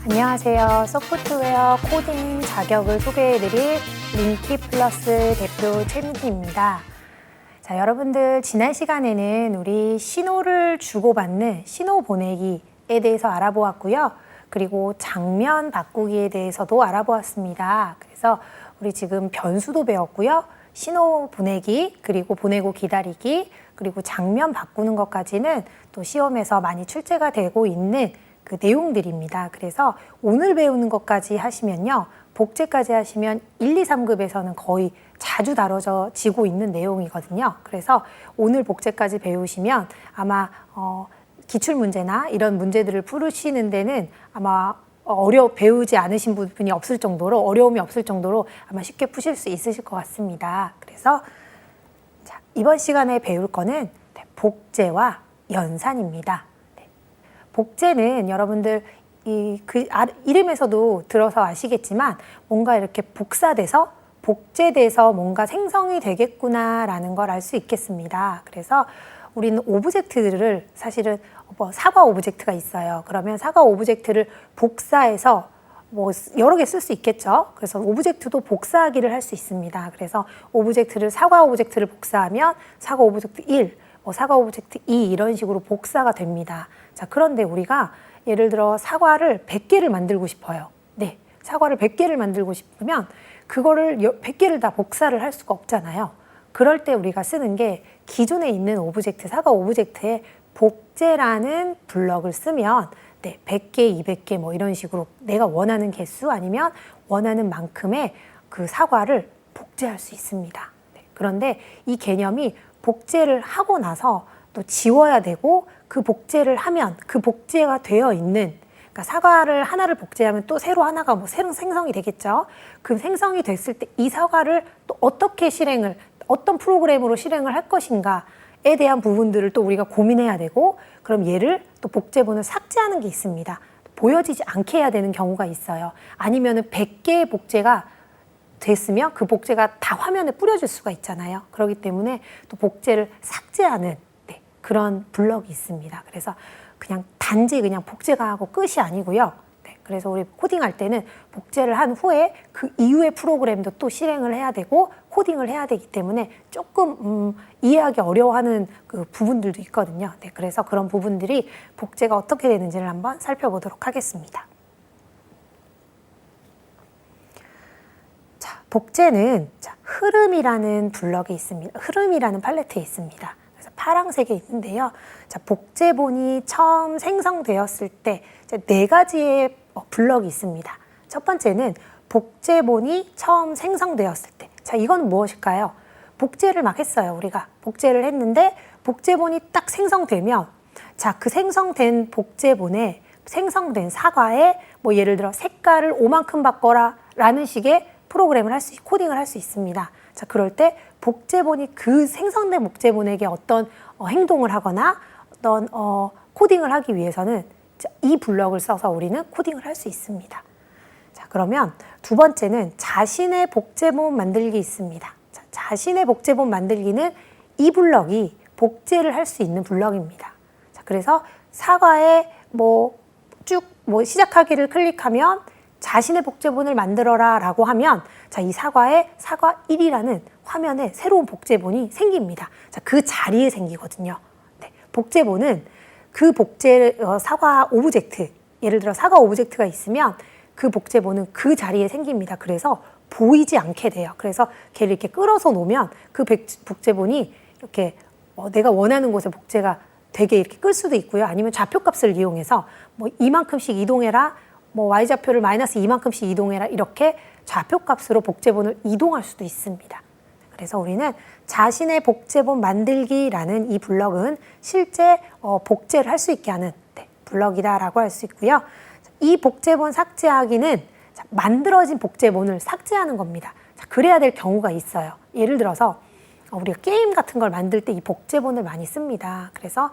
안녕하세요. 소프트웨어 코딩 자격을 소개해드릴 링키플러스 대표 최민희입니다. 자, 여러분들 지난 시간에는 우리 신호를 주고받는 신호 보내기에 대해서 알아보았고요. 그리고 장면 바꾸기에 대해서도 알아보았습니다. 그래서 우리 지금 변수도 배웠고요. 신호 보내기, 그리고 보내고 기다리기, 그리고 장면 바꾸는 것까지는 또 시험에서 많이 출제가 되고 있는 그 내용들입니다. 그래서 오늘 배우는 것까지 하시면요. 복제까지 하시면 1, 2, 3급에서는 거의 자주 다뤄지고 있는 내용이거든요. 그래서 오늘 복제까지 배우시면 아마 기출문제나 이런 문제들을 풀으시는 데는 아마 배우지 않으신 부분이 없을 정도로 어려움이 없을 정도로 아마 쉽게 푸실 수 있으실 것 같습니다. 그래서 자, 이번 시간에 배울 거는 복제와 연산입니다. 복제는 여러분들 이름에서도 들어서 아시겠지만 뭔가 이렇게 복제돼서 뭔가 생성이 되겠구나라는 걸 알 수 있겠습니다. 그래서 우리는 오브젝트들을 사실은 사과 오브젝트가 있어요. 그러면 사과 오브젝트를 복사해서 여러 개 쓸 수 있겠죠. 그래서 오브젝트도 복사하기를 할 수 있습니다. 그래서 사과 오브젝트를 복사하면 사과 오브젝트 1, 사과 오브젝트 2 이런 식으로 복사가 됩니다. 자, 그런데 우리가 예를 들어 사과를 100개를 만들고 싶어요. 네, 사과를 100개를 만들고 싶으면 그거를 100개를 다 복사를 할 수가 없잖아요. 그럴 때 우리가 쓰는 게 기존에 있는 오브젝트, 사과 오브젝트에 복제라는 블럭을 쓰면 100개, 200개 이런 식으로 내가 원하는 개수 아니면 원하는 만큼의 그 사과를 복제할 수 있습니다. 그런데 이 개념이 복제를 하고 나서 또 지워야 되고 그 복제를 하면 그 복제가 되어 있는 그러니까 사과를 하나를 복제하면 또 새로 하나가 새로 생성이 되겠죠. 그 생성이 됐을 때 이 사과를 또 어떻게 어떤 프로그램으로 실행을 할 것인가에 대한 부분들을 또 우리가 고민해야 되고 그럼 얘를 또 복제본을 삭제하는 게 있습니다. 보여지지 않게 해야 되는 경우가 있어요. 아니면은 100개의 복제가 됐으면 그 복제가 다 화면에 뿌려질 수가 있잖아요. 그렇기 때문에 또 복제를 삭제하는 그런 블럭이 있습니다. 그래서 단지 그냥 복제가 하고 끝이 아니고요. 그래서 우리 코딩할 때는 복제를 한 후에 그 이후의 프로그램도 또 실행을 해야 되고 코딩을 해야 되기 때문에 조금 이해하기 어려워하는 그 부분들도 있거든요. 그래서 그런 부분들이 복제가 어떻게 되는지를 한번 살펴보도록 하겠습니다. 자, 복제는 흐름이라는 블럭이 있습니다. 흐름이라는 팔레트에 있습니다. 파란색에 있는데요. 자, 복제본이 처음 생성되었을 때 네 가지의 블럭이 있습니다. 첫 번째는 복제본이 처음 생성되었을 때. 자, 이건 무엇일까요? 복제를 막 했어요. 우리가 복제를 했는데 복제본이 딱 생성되면 자, 그 생성된 복제본에 생성된 사과에 예를 들어 색깔을 5만큼 바꿔라 라는 식의 프로그램을 코딩을 할 수 있습니다. 자, 그럴 때 복제본이 그 생성된 복제본에게 어떤 행동을 하거나 어떤 코딩을 하기 위해서는 이 블럭을 써서 우리는 코딩을 할 수 있습니다. 자, 그러면 두 번째는 자신의 복제본 만들기 있습니다. 자, 자신의 복제본 만들기는 이 블럭이 복제를 할 수 있는 블럭입니다. 자, 그래서 사과에 시작하기를 클릭하면 자신의 복제본을 만들어라 라고 하면 자, 이 사과에 사과 1이라는 화면에 새로운 복제본이 생깁니다. 자, 그 자리에 생기거든요. 복제본은 그 사과 오브젝트, 예를 들어 사과 오브젝트가 있으면 그 복제본은 그 자리에 생깁니다. 그래서 보이지 않게 돼요. 그래서 걔를 이렇게 끌어서 놓으면 그 복제본이 이렇게 내가 원하는 곳에 복제가 되게 이렇게 끌 수도 있고요. 아니면 좌표값을 이용해서 이만큼씩 이동해라, y좌표를 마이너스 이만큼씩 이동해라 이렇게 좌표값으로 복제본을 이동할 수도 있습니다. 그래서 우리는 자신의 복제본 만들기라는 이 블럭은 실제 복제를 할 수 있게 하는 블럭이다라고 할 수 있고요. 이 복제본 삭제하기는 만들어진 복제본을 삭제하는 겁니다. 그래야 될 경우가 있어요. 예를 들어서 우리가 게임 같은 걸 만들 때 이 복제본을 많이 씁니다. 그래서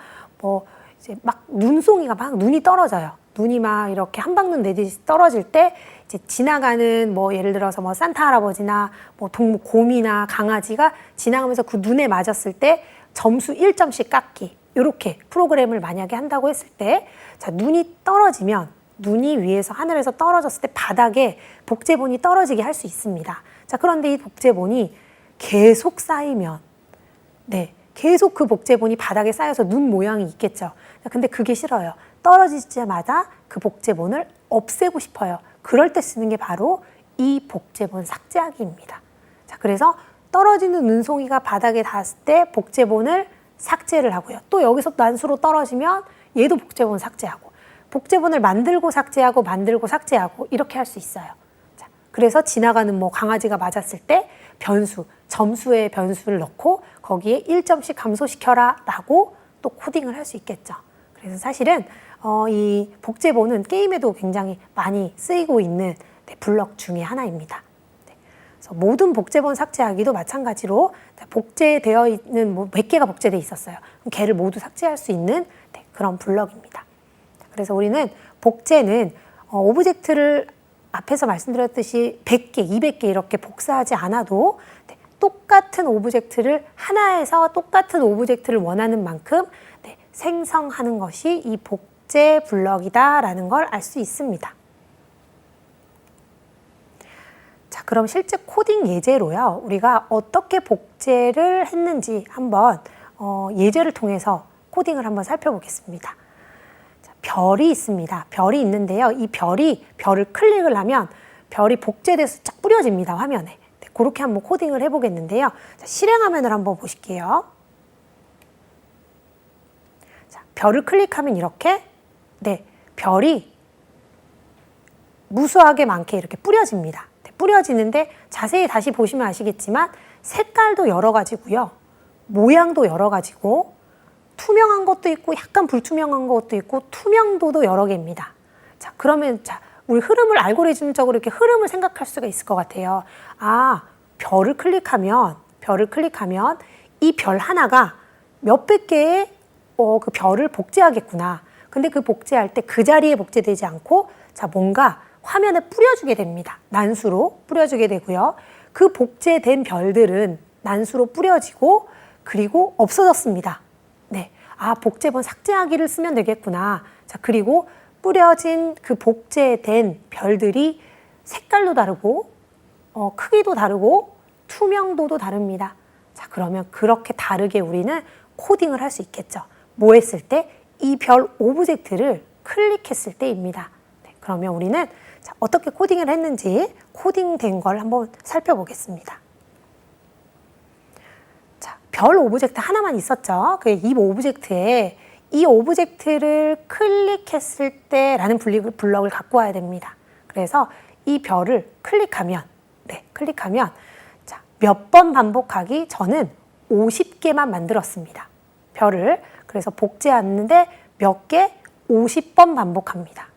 이제 눈송이가 눈이 떨어져요. 눈이 이렇게 한방눈 내듯이 떨어질 때 이제 지나가는 예를 들어서 산타 할아버지나 동물 곰이나 강아지가 지나가면서 그 눈에 맞았을 때 점수 1점씩 깎기 이렇게 프로그램을 만약에 한다고 했을 때 자, 눈이 떨어지면 눈이 위에서 하늘에서 떨어졌을 때 바닥에 복제본이 떨어지게 할 수 있습니다. 자, 그런데 이 복제본이 계속 쌓이면 네, 계속 그 복제본이 바닥에 쌓여서 눈 모양이 있겠죠. 근데 그게 싫어요. 떨어지자마자 그 복제본을 없애고 싶어요. 그럴 때 쓰는 게 바로 이 복제본 삭제하기입니다. 자, 그래서 떨어지는 눈송이가 바닥에 닿았을 때 복제본을 삭제를 하고요. 또 여기서 난수로 떨어지면 얘도 복제본 삭제하고, 복제본을 만들고 삭제하고 만들고 삭제하고 이렇게 할 수 있어요. 자, 그래서 지나가는 뭐 강아지가 맞았을 때 변수, 점수의 변수를 넣고 거기에 1점씩 감소시켜라 라고 또 코딩을 할 수 있겠죠. 그래서 사실은 이 복제본은 게임에도 굉장히 많이 쓰이고 있는 블럭 중에 하나입니다. 그래서 모든 복제본 삭제하기도 마찬가지로 복제되어 있는 뭐 몇 개가 복제되어 있었어요. 그럼 걔를 모두 삭제할 수 있는 그런 블럭입니다. 그래서 우리는 복제는 오브젝트를 앞에서 말씀드렸듯이 100개, 200개 이렇게 복사하지 않아도 똑같은 오브젝트를 하나에서 똑같은 오브젝트를 원하는 만큼 생성하는 것이 이 복제 블럭이다라는 걸 알 수 있습니다. 자, 그럼 실제 코딩 예제로요. 우리가 어떻게 복제를 했는지 한번 예제를 통해서 코딩을 한번 살펴보겠습니다. 자, 별이 있습니다. 별이 있는데요. 이 별을 클릭을 하면 별이 복제돼서 쫙 뿌려집니다. 화면에. 그렇게 한번 코딩을 해보겠는데요. 자, 실행 화면을 한번 보실게요. 자, 별을 클릭하면 이렇게 별이 무수하게 많게 이렇게 뿌려집니다. 뿌려지는데 자세히 다시 보시면 아시겠지만 색깔도 여러 가지고요. 모양도 여러 가지고 투명한 것도 있고 약간 불투명한 것도 있고 투명도도 여러 개입니다. 자, 그러면 우리 흐름을 알고리즘적으로 이렇게 흐름을 생각할 수가 있을 것 같아요. 아, 별을 클릭하면 이 별 하나가 몇백 개의 그 별을 복제하겠구나. 근데 그 복제할 때 그 자리에 복제되지 않고 뭔가 화면에 뿌려주게 됩니다. 난수로 뿌려주게 되고요. 그 복제된 별들은 난수로 뿌려지고 그리고 없어졌습니다. 네, 아, 복제본 삭제하기를 쓰면 되겠구나. 자, 그리고 뿌려진 그 복제된 별들이 색깔도 다르고 크기도 다르고 투명도도 다릅니다. 자, 그러면 그렇게 다르게 우리는 코딩을 할 수 있겠죠. 뭐 했을 때? 이 별 오브젝트를 클릭했을 때입니다. 네, 그러면 우리는 어떻게 코딩을 했는지 코딩된 걸 한번 살펴보겠습니다. 자, 별 오브젝트 하나만 있었죠. 그 이 오브젝트에 이 오브젝트를 클릭했을 때라는 블럭을 갖고 와야 됩니다. 그래서 이 별을 클릭하면 몇 번 반복하기, 저는 50개만 만들었습니다. 별을. 그래서 복제하는데 몇 개? 50번 반복합니다.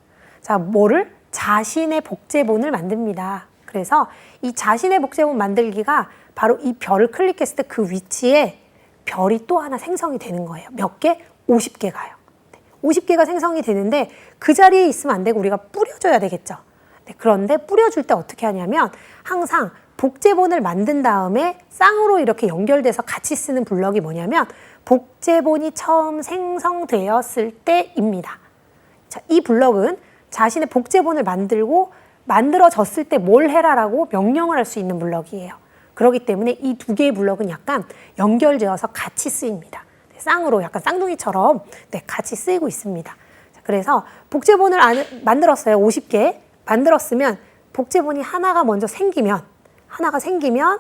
자, 뭐를? 자신의 복제본을 만듭니다. 그래서 이 자신의 복제본 만들기가 바로 이 별을 클릭했을 때 그 위치에 별이 또 하나 생성이 되는 거예요. 몇 개? 50개가요. 50개가 생성이 되는데 그 자리에 있으면 안 되고 우리가 뿌려줘야 되겠죠. 그런데 뿌려줄 때 어떻게 하냐면 항상 복제본을 만든 다음에 쌍으로 이렇게 연결돼서 같이 쓰는 블럭이 뭐냐면 복제본이 처음 생성되었을 때입니다. 자, 이 블럭은 자신의 복제본을 만들어졌을 때 뭘 해라라고 명령을 할 수 있는 블럭이에요. 그렇기 때문에 이 두 개의 블럭은 약간 연결되어서 같이 쓰입니다. 쌍으로 약간 쌍둥이처럼 같이 쓰이고 있습니다. 그래서 복제본을 만들었어요. 50개 만들었으면 복제본이 하나가 생기면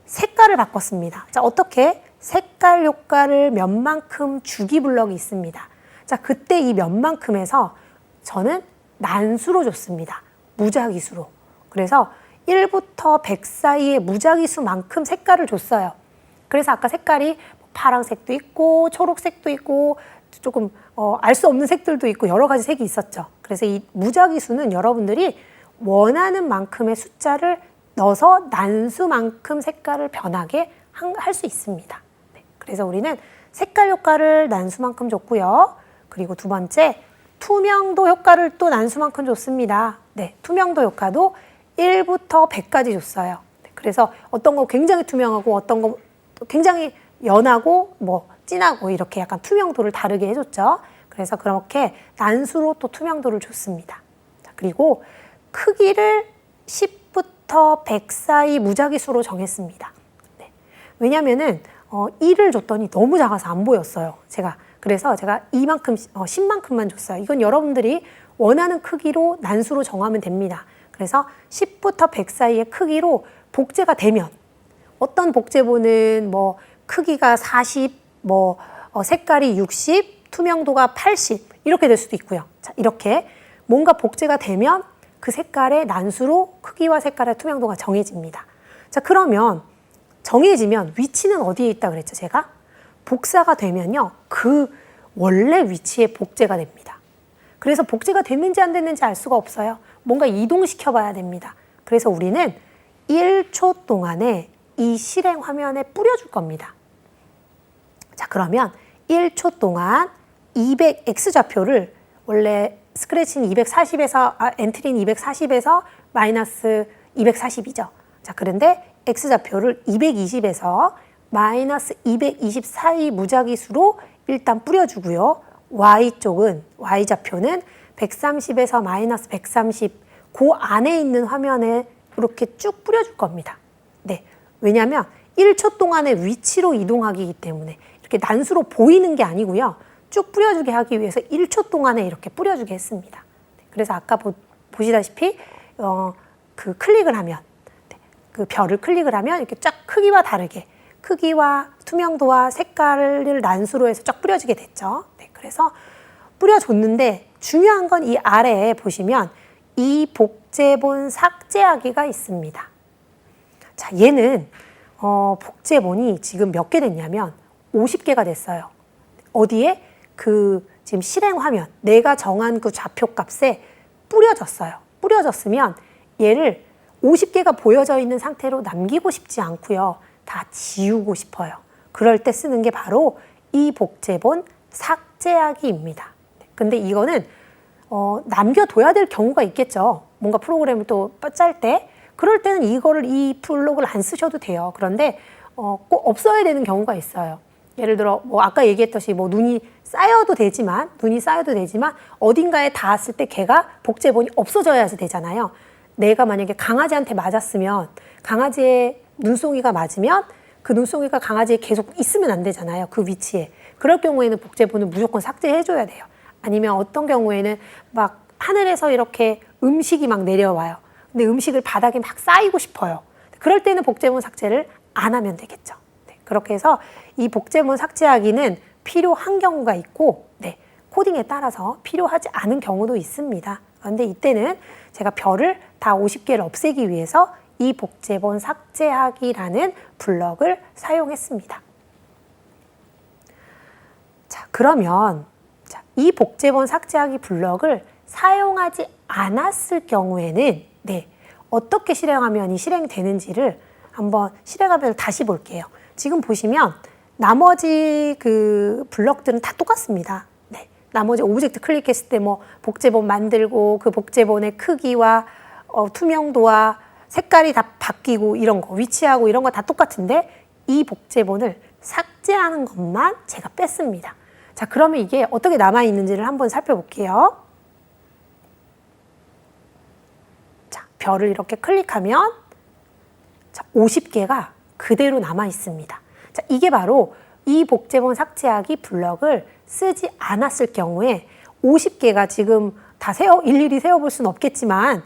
색깔을 바꿨습니다. 자, 어떻게? 색깔 효과를 몇 만큼 주기 블럭이 있습니다. 자, 그때 이 몇 만큼에서 저는 난수로 줬습니다. 무작위수로. 그래서 1부터 100 사이의 무작위수만큼 색깔을 줬어요. 그래서 아까 색깔이 파란색도 있고 초록색도 있고 조금 알 수 없는 색들도 있고 여러 가지 색이 있었죠. 그래서 이 무작위수는 여러분들이 원하는 만큼의 숫자를 넣어서 난수만큼 색깔을 변하게 할 수 있습니다. 네, 그래서 우리는 색깔 효과를 난수만큼 줬고요. 그리고 두 번째, 투명도 효과를 또 난수만큼 줬습니다. 네, 투명도 효과도 1부터 100까지 줬어요. 네, 그래서 어떤 거 굉장히 투명하고 어떤 거 굉장히 연하고 진하고 이렇게 약간 투명도를 다르게 해줬죠. 그래서 그렇게 난수로 또 투명도를 줬습니다. 그리고 크기를 10부터 100 사이 무작위수로 정했습니다. 네. 왜냐면은 1을 줬더니 너무 작아서 안 보였어요. 그래서 제가 이만큼 10만큼만 줬어요. 이건 여러분들이 원하는 크기로 난수로 정하면 됩니다. 그래서 10부터 100 사이의 크기로 복제가 되면 어떤 복제본은 뭐 크기가 40, 색깔이 60, 투명도가 80 이렇게 될 수도 있고요. 자, 이렇게 뭔가 복제가 되면 그 색깔의 난수로 크기와 색깔의 투명도가 정해집니다. 자, 그러면 정해지면 위치는 어디에 있다 그랬죠, 제가? 복사가 되면요, 그 원래 위치에 복제가 됩니다. 그래서 복제가 됐는지 안 됐는지 알 수가 없어요. 뭔가 이동시켜 봐야 됩니다. 그래서 우리는 1초 동안에 이 실행 화면에 뿌려줄 겁니다. 자, 그러면 1초 동안 200 X좌표를 원래 스크래치는 240에서, 엔트리는 240에서 마이너스 240이죠. 자, 그런데 X좌표를 220에서 마이너스 220 사이 무작위수로 일단 뿌려주고요. Y좌표는 130에서 마이너스 130, 그 안에 있는 화면에 이렇게 쭉 뿌려줄 겁니다. 네. 왜냐하면 1초 동안의 위치로 이동하기 때문에 이렇게 난수로 보이는 게 아니고요. 쭉 뿌려주게 하기 위해서 1초 동안에 이렇게 뿌려주게 했습니다. 그래서 아까 보시다시피 그 클릭을 하면, 그 별을 클릭을 하면 이렇게 쫙 크기와 다르게 크기와 투명도와 색깔을 난수로 해서 쫙 뿌려지게 됐죠. 네, 그래서 뿌려줬는데 중요한 건 이 아래에 보시면 이 복제본 삭제하기가 있습니다. 자, 얘는 복제본이 지금 몇 개 됐냐면 50개가 됐어요. 어디에? 지금 실행 화면, 내가 정한 그 좌표 값에 뿌려졌어요. 뿌려졌으면 얘를 50개가 보여져 있는 상태로 남기고 싶지 않고요. 다 지우고 싶어요. 그럴 때 쓰는 게 바로 이 복제본 삭제하기입니다. 근데 이거는 남겨둬야 될 경우가 있겠죠. 뭔가 프로그램을 또 짤 때. 그럴 때는 이 블록을 안 쓰셔도 돼요. 그런데 꼭 없어야 되는 경우가 있어요. 예를 들어 아까 얘기했듯이 눈이 쌓여도 되지만 어딘가에 닿았을 때 걔가 복제본이 없어져야지 되잖아요. 내가 만약에 강아지한테 맞았으면 강아지의 눈송이가 맞으면 그 눈송이가 강아지에 계속 있으면 안 되잖아요. 그 위치에. 그럴 경우에는 복제본을 무조건 삭제해줘야 돼요. 아니면 어떤 경우에는 막 하늘에서 이렇게 음식이 막 내려와요. 근데 음식을 바닥에 막 쌓이고 싶어요. 그럴 때는 복제본 삭제를 안 하면 되겠죠. 네, 그렇게 해서 이 복제본 삭제하기는 필요한 경우가 있고, 네, 코딩에 따라서 필요하지 않은 경우도 있습니다. 그런데 이때는 제가 별을 다 50개를 없애기 위해서 이 복제본 삭제하기라는 블럭을 사용했습니다. 자, 그러면 이 복제본 삭제하기 블럭을 사용하지 않았을 경우에는 어떻게 실행하면 실행되는지를 한번 실행화면을 다시 볼게요. 지금 보시면 나머지 그 블럭들은 다 똑같습니다. 나머지 오브젝트 클릭했을 때 복제본 만들고 그 복제본의 크기와 투명도와 색깔이 다 바뀌고 이런 거, 위치하고 이런 거 다 똑같은데 이 복제본을 삭제하는 것만 제가 뺐습니다. 자, 그러면 이게 어떻게 남아있는지를 한번 살펴볼게요. 자, 별을 이렇게 클릭하면 50개가 그대로 남아있습니다. 자, 이게 바로 이 복제본 삭제하기 블럭을 쓰지 않았을 경우에 50개가 지금 다 일일이 세어볼 수는 없겠지만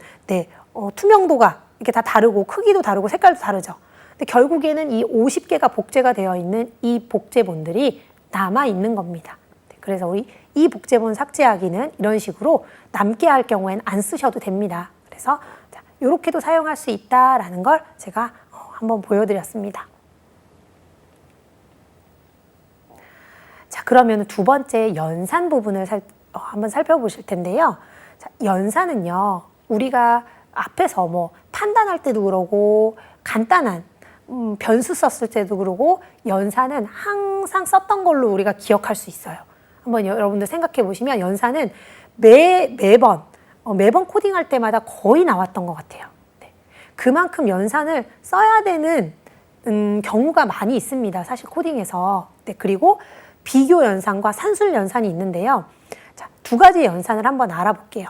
투명도가 이렇게 다 다르고 크기도 다르고 색깔도 다르죠. 근데 결국에는 이 50개가 복제가 되어 있는 이 복제본들이 남아있는 겁니다. 그래서 우리 이 복제본 삭제하기는 이런 식으로 남게 할 경우에는 안 쓰셔도 됩니다. 그래서 이렇게도 사용할 수 있다라는 걸 제가 한번 보여드렸습니다. 자, 그러면 두 번째 연산 부분을 한번 살펴보실 텐데요. 자, 연산은요, 우리가 앞에서 판단할 때도 그러고 간단한 변수 썼을 때도 그러고 연산은 항상 썼던 걸로 우리가 기억할 수 있어요. 한번 여러분들 생각해 보시면 연산은 매번 코딩할 때마다 거의 나왔던 것 같아요. 그만큼 연산을 써야 되는 경우가 많이 있습니다. 사실 코딩에서. 그리고 비교 연산과 산술 연산이 있는데요. 자, 두 가지 연산을 한번 알아볼게요.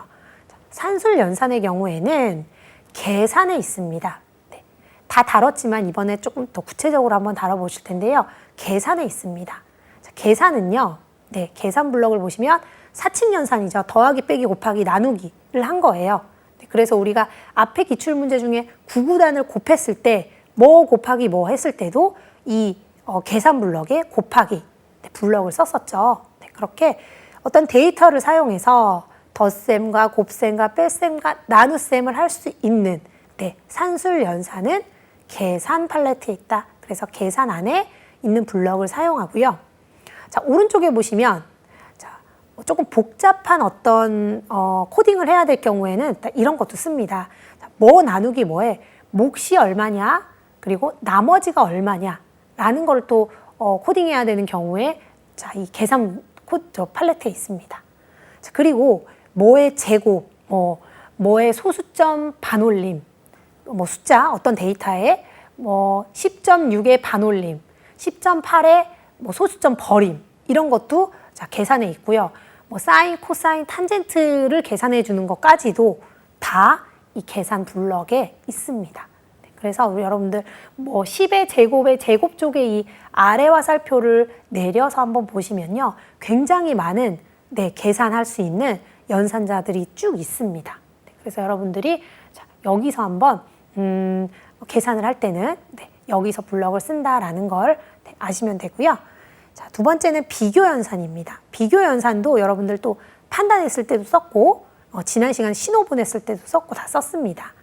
산술 연산의 경우에는 계산에 있습니다. 네. 다 다뤘지만 이번에 조금 더 구체적으로 한번 다뤄보실 텐데요. 계산에 있습니다. 자, 계산은요. 네, 계산 블럭을 보시면 사칙연산이죠. 더하기 빼기 곱하기 나누기를 한 거예요. 네, 그래서 우리가 앞에 기출문제 중에 구구단을 곱했을 때 뭐 곱하기 뭐 했을 때도 이 계산 블럭에 곱하기 네, 블럭을 썼었죠. 네, 그렇게 어떤 데이터를 사용해서 덧셈과 곱셈과 뺄셈과 나눗셈을 할 수 있는 네, 산술 연산은 계산 팔레트에 있다. 그래서 계산 안에 있는 블럭을 사용하고요. 자, 오른쪽에 보시면 자, 조금 복잡한 어떤 코딩을 해야 될 경우에는 이런 것도 씁니다. 자, 뭐 나누기 뭐에 몫이 얼마냐 그리고 나머지가 얼마냐 라는 걸 또 코딩해야 되는 경우에 자, 이 계산 팔레트에 있습니다. 자, 그리고 뭐의 제곱, 뭐의 소수점 반올림, 뭐 숫자 어떤 데이터에 뭐 10.6의 반올림, 10.8의 뭐 소수점 버림 이런 것도 자, 계산에 있고요. 뭐 사인, 코사인, 탄젠트를 계산해 주는 것까지도 다 이 계산 블럭에 있습니다. 그래서 우리 여러분들 뭐 10의 제곱의 제곱 쪽에 이 아래와 살표를 내려서 한번 보시면요. 굉장히 많은 네, 계산할 수 있는 연산자들이 쭉 있습니다. 그래서 여러분들이 자, 여기서 한번 계산을 할 때는 네, 여기서 블럭을 쓴다라는 걸 네, 아시면 되고요. 자, 두 번째는 비교 연산입니다. 비교 연산도 여러분들 또 판단했을 때도 썼고 지난 시간 신호 보냈을 때도 썼고 다 썼습니다.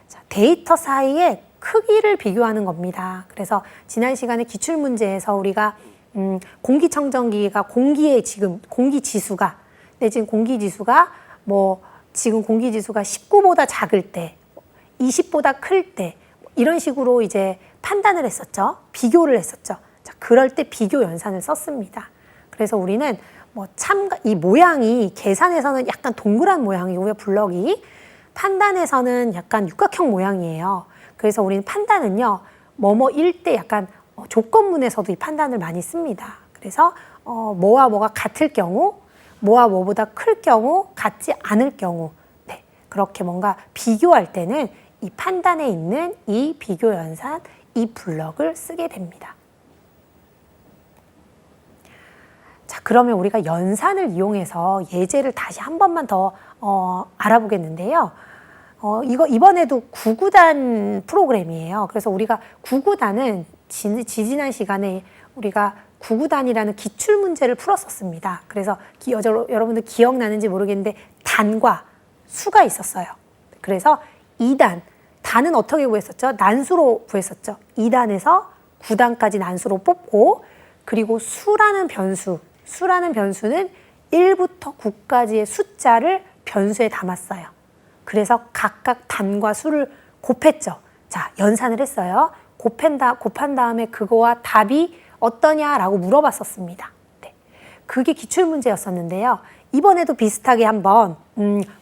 자, 데이터 사이의 크기를 비교하는 겁니다. 그래서 지난 시간에 기출문제에서 우리가 공기청정기가 공기의 지금 공기지수가 지금 공기지수가 뭐 지금 공기지수가 19보다 작을 때 20보다 클 때 이런 식으로 이제 판단을 했었죠. 비교를 했었죠. 자, 그럴 때 비교 연산을 썼습니다. 그래서 우리는 뭐 이 모양이 계산에서는 약간 동그란 모양이고요. 블럭이 판단에서는 약간 육각형 모양이에요. 그래서 우리는 판단은요. 뭐뭐일 때 약간 조건문에서도 이 판단을 많이 씁니다. 그래서 뭐와 뭐가 같을 경우, 뭐와 뭐보다 클 경우, 같지 않을 경우 네, 그렇게 뭔가 비교할 때는 이 판단에 있는 이 비교 연산, 이 블럭을 쓰게 됩니다. 자, 그러면 우리가 연산을 이용해서 예제를 다시 한 번만 더 알아보겠는데요. 이번에도 구구단 프로그램이에요. 그래서 우리가 구구단은 지난 시간에 우리가 구구단이라는 기출문제를 풀었었습니다. 그래서 여러분들 기억나는지 모르겠는데 단과 수가 있었어요. 그래서 2단, 단은 어떻게 구했었죠? 난수로 구했었죠. 2단에서 9단까지 난수로 뽑고 그리고 수라는 변수는 1부터 9까지의 숫자를 변수에 담았어요. 그래서 각각 단과 수를 곱했죠. 자, 연산을 했어요. 곱한 다음에 그거와 답이 어떠냐라고 물어봤었습니다. 네. 그게 기출문제였었는데요. 이번에도 비슷하게 한번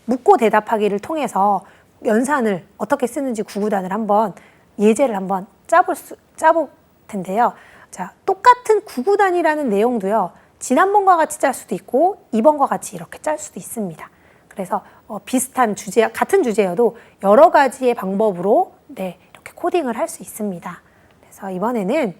묻고 대답하기를 통해서 연산을 어떻게 쓰는지 구구단을 한번 예제를 한번 짜볼 텐데요. 자, 똑같은 구구단이라는 내용도요. 지난번과 같이 짤 수도 있고 이번과 같이 이렇게 짤 수도 있습니다. 그래서 비슷한 주제, 같은 주제여도 여러 가지의 방법으로 네, 이렇게 코딩을 할 수 있습니다. 그래서 이번에는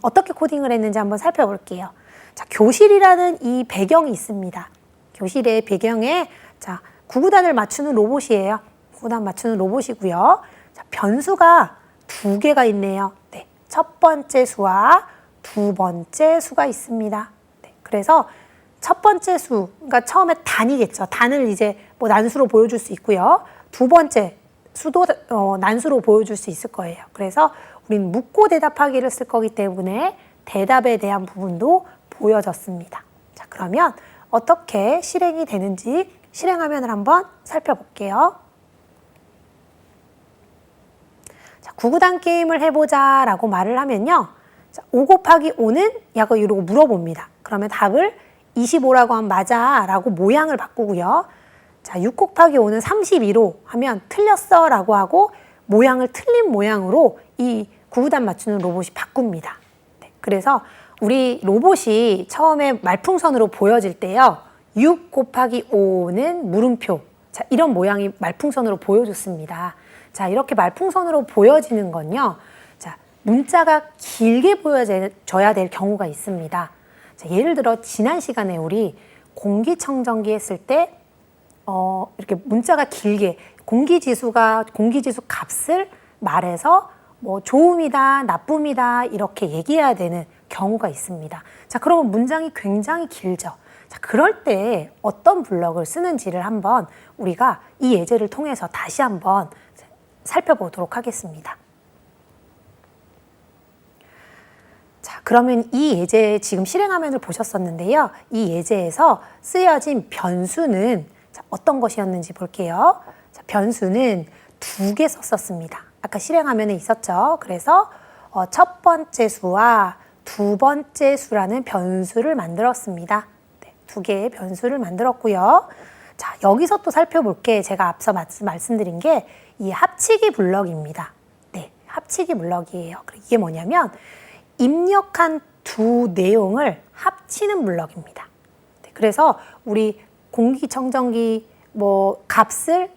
어떻게 코딩을 했는지 한번 살펴볼게요. 자, 교실이라는 이 배경이 있습니다. 교실의 배경에 자, 구구단을 맞추는 로봇이에요. 구구단 맞추는 로봇이고요. 자, 변수가 두 개가 있네요. 네, 첫 번째 수와 두 번째 수가 있습니다. 네, 그래서 첫 번째 수, 그러니까 처음에 단이겠죠. 단을 이제 뭐 난수로 보여줄 수 있고요. 두 번째 수도 난수로 보여줄 수 있을 거예요. 그래서 우리는 묻고 대답하기를 쓸 거기 때문에 대답에 대한 부분도 보여졌습니다. 자, 그러면 어떻게 실행이 되는지 실행 화면을 한번 살펴볼게요. 자, 구구단 게임을 해보자 라고 말을 하면요. 자, 5 곱하기 5는 약간 이러고 물어봅니다. 그러면 답을 25라고 하면 맞아 라고 모양을 바꾸고요. 자, 6 곱하기 5는 32로 하면 틀렸어 라고 하고 모양을 틀린 모양으로 이 구구단 맞추는 로봇이 바꿉니다. 네, 그래서 우리 로봇이 처음에 말풍선으로 보여질 때요. 6 곱하기 5는 물음표, 자, 이런 모양이 말풍선으로 보여줬습니다. 자, 이렇게 말풍선으로 보여지는 건요. 자, 문자가 길게 보여져야 될 경우가 있습니다. 자, 예를 들어 지난 시간에 우리 공기청정기 했을 때 이렇게 문자가 길게 공기지수 값을 말해서 뭐 좋음이다, 나쁨이다 이렇게 얘기해야 되는 경우가 있습니다. 자, 그러면 문장이 굉장히 길죠. 자, 그럴 때 어떤 블럭을 쓰는지를 한번 우리가 이 예제를 통해서 다시 한번 살펴보도록 하겠습니다. 자, 그러면 이 예제 지금 실행화면을 보셨었는데요. 이 예제에서 쓰여진 변수는 어떤 것이었는지 볼게요. 자, 변수는 2개 썼었습니다. 아까 실행화면에 있었죠. 그래서 첫 번째 수와 두 번째 수라는 변수를 만들었습니다. 네, 2개의 변수를 만들었고요. 자, 여기서 또 살펴볼 게 제가 앞서 말씀드린 게 이 합치기 블럭입니다. 네, 합치기 블럭이에요. 이게 뭐냐면 입력한 두 내용을 합치는 블럭입니다. 네, 그래서 우리 공기청정기 값을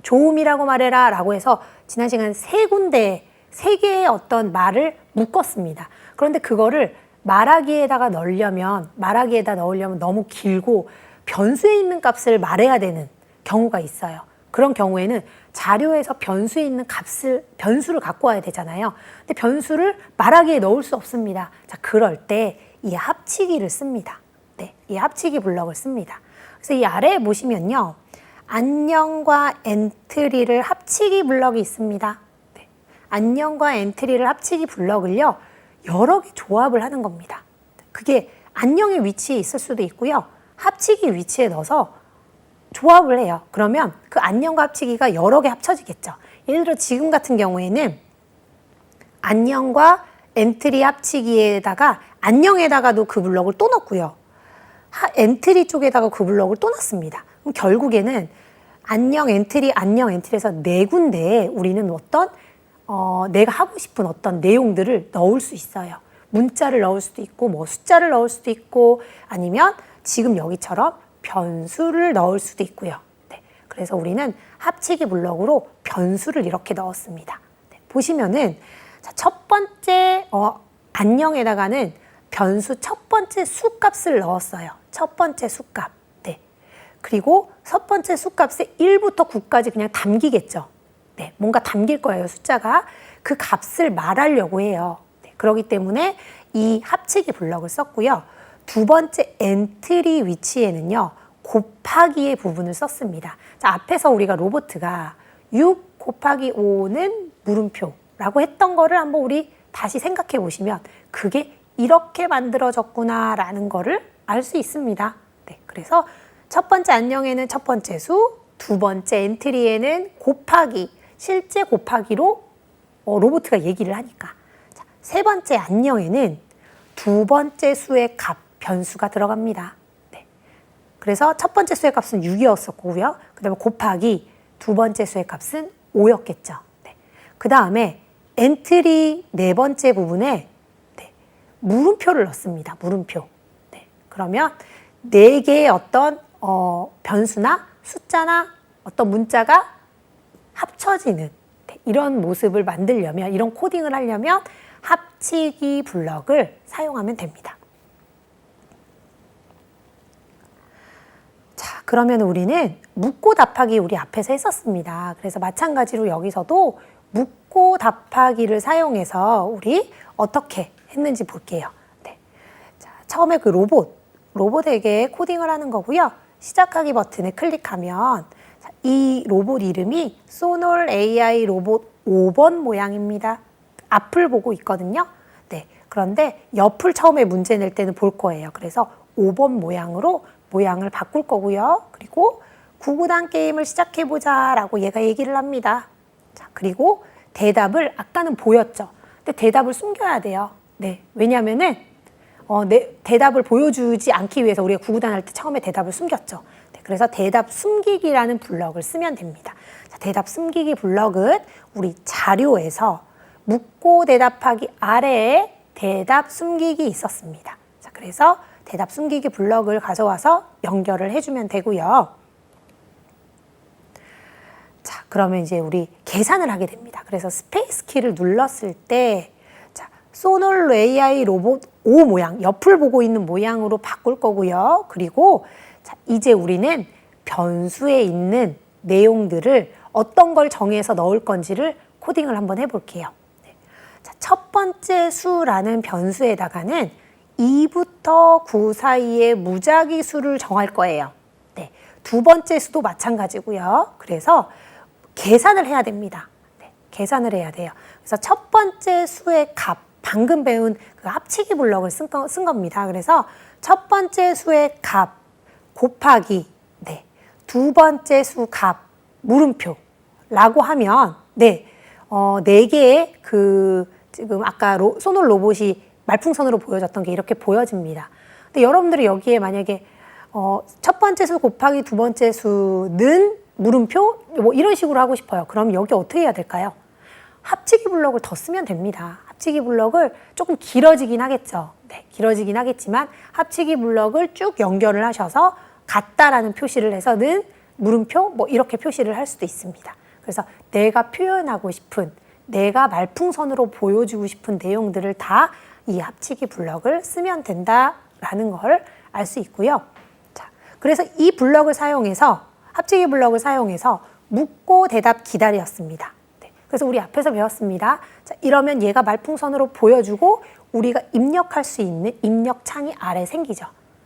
좋음이라고 말해라 라고 해서 지난 시간 3개의 어떤 말을 묶었습니다. 그런데 그거를 말하기에다 넣으려면 너무 길고 변수에 있는 값을 말해야 되는 경우가 있어요. 그런 경우에는 자료에서 변수에 있는 변수를 갖고 와야 되잖아요. 근데 변수를 말하기에 넣을 수 없습니다. 자, 그럴 때 이 합치기를 씁니다. 네, 이 합치기 블럭을 씁니다. 그래서 이 아래에 보시면요. 안녕과 엔트리를 합치기 블럭이 있습니다. 네, 안녕과 엔트리를 합치기 블럭을요. 여러 개 조합을 하는 겁니다. 그게 안녕의 위치에 있을 수도 있고요. 합치기 위치에 넣어서 조합을 해요. 그러면 그 안녕과 합치기가 여러 개 합쳐지겠죠. 예를 들어 지금 같은 경우에는 안녕과 엔트리 합치기에다가 안녕에다가도 그 블럭을 또 넣고요. 엔트리 쪽에다가 그 블럭을 또 넣습니다. 그럼 결국에는 안녕 엔트리에서 4군데에 우리는 내가 하고 싶은 어떤 내용들을 넣을 수 있어요. 문자를 넣을 수도 있고 숫자를 넣을 수도 있고 아니면 지금 여기처럼 변수를 넣을 수도 있고요. 네, 그래서 우리는 합치기 블럭으로 변수를 이렇게 넣었습니다. 네, 보시면은 첫 번째 안녕에다가는 변수 첫 번째 수값을 넣었어요. 첫 번째 수값. 네. 그리고 첫 번째 수값에 1부터 9까지 그냥 담기겠죠. 네, 뭔가 담길 거예요, 숫자가. 그 값을 말하려고 해요. 네, 그렇기 때문에 이 합치기 블럭을 썼고요. 두 번째 엔트리 위치에는요. 곱하기의 부분을 썼습니다. 자, 앞에서 우리가 로보트가 6 곱하기 5는 물음표라고 했던 거를 한번 우리 다시 생각해 보시면 그게 이렇게 만들어졌구나라는 거를 알 수 있습니다. 네, 그래서 첫 번째 안녕에는 첫 번째 수, 두 번째 엔트리에는 곱하기, 실제 곱하기로 로보트가 얘기를 하니까. 자, 세 번째 안녕에는 두 번째 수의 값, 변수가 들어갑니다. 네. 그래서 첫 번째 수의 값은 6이었었고요. 그 다음에 곱하기 두 번째 수의 값은 5였겠죠. 네. 그 다음에 엔트리 네 번째 부분에 물음표를 넣습니다. 물음표. 네. 그러면 4개의 어떤 변수나 숫자나 어떤 문자가 합쳐지는 이런 모습을 만들려면, 이런 코딩을 하려면 합치기 블럭을 사용하면 됩니다. 자, 그러면 우리는 묻고 답하기 우리 앞에서 했었습니다. 그래서 마찬가지로 여기서도 묻고 답하기를 사용해서 우리 어떻게 했는지 볼게요. 네. 자, 처음에 그 로봇에게 코딩을 하는 거고요. 시작하기 버튼을 클릭하면 이 로봇 이름이 소놀 AI 로봇 5번 모양입니다. 앞을 보고 있거든요. 네. 그런데 옆을 처음에 문제 낼 때는 볼 거예요. 그래서 5번 모양으로 모양을 바꿀 거고요. 그리고 구구단 게임을 시작해보자 라고 얘가 얘기를 합니다. 자, 그리고 대답을 아까는 보였죠. 근데 대답을 숨겨야 돼요. 네. 왜냐면은 대답을 보여주지 않기 위해서 우리가 구구단 할 때 처음에 대답을 숨겼죠. 네, 그래서 대답 숨기기라는 블럭을 쓰면 됩니다. 자, 대답 숨기기 블럭은 우리 자료에서 묻고 대답하기 아래에 대답 숨기기 있었습니다. 자, 그래서 대답 숨기기 블럭을 가져와서 연결을 해주면 되고요. 그러면 이제 우리 계산을 하게 됩니다. 그래서 스페이스 키를 눌렀을 때, 자, 소놀 AI 로봇 O 모양, 옆을 보고 있는 모양으로 바꿀 거고요. 그리고 자, 이제 우리는 변수에 있는 내용들을 어떤 걸 정해서 넣을 건지를 코딩을 한번 해볼게요. 네. 자, 첫 번째 수라는 변수에다가는 2부터 9 사이의 무작위 수를 정할 거예요. 네. 두 번째 수도 마찬가지고요. 그래서 계산을 해야 됩니다. 네. 계산을 해야 돼요. 그래서 첫 번째 수의 값, 방금 배운 그 합치기 블럭을 쓴 겁니다. 그래서 첫 번째 수의 값 곱하기 네. 두 번째 수 값 물음표라고 하면 네. 4개의 그 지금 아까 소놀 로봇이 말풍선으로 보여졌던 게 이렇게 보여집니다. 근데 여러분들이 여기에 만약에 첫 번째 수 곱하기 두 번째 수는 물음표 뭐 이런 식으로 하고 싶어요. 그럼 여기 어떻게 해야 될까요? 합치기 블럭을 더 쓰면 됩니다. 합치기 블럭을 조금 길어지긴 하겠죠. 네, 길어지긴 하겠지만 합치기 블럭을 쭉 연결을 하셔서 같다라는 표시를 해서는 물음표 뭐 이렇게 표시를 할 수도 있습니다. 그래서 내가 표현하고 싶은 내가 말풍선으로 보여주고 싶은 내용들을 다 이 합치기 블럭을 쓰면 된다라는 걸 알 수 있고요. 자, 그래서 이 블럭을 사용해서 합치기 블럭을 사용해서 묻고 대답 기다렸습니다. 네, 그래서 우리 앞에서 배웠습니다. 자, 이러면 얘가 말풍선으로 보여주고 우리가 입력할 수 있는 입력창이 아래 생기죠.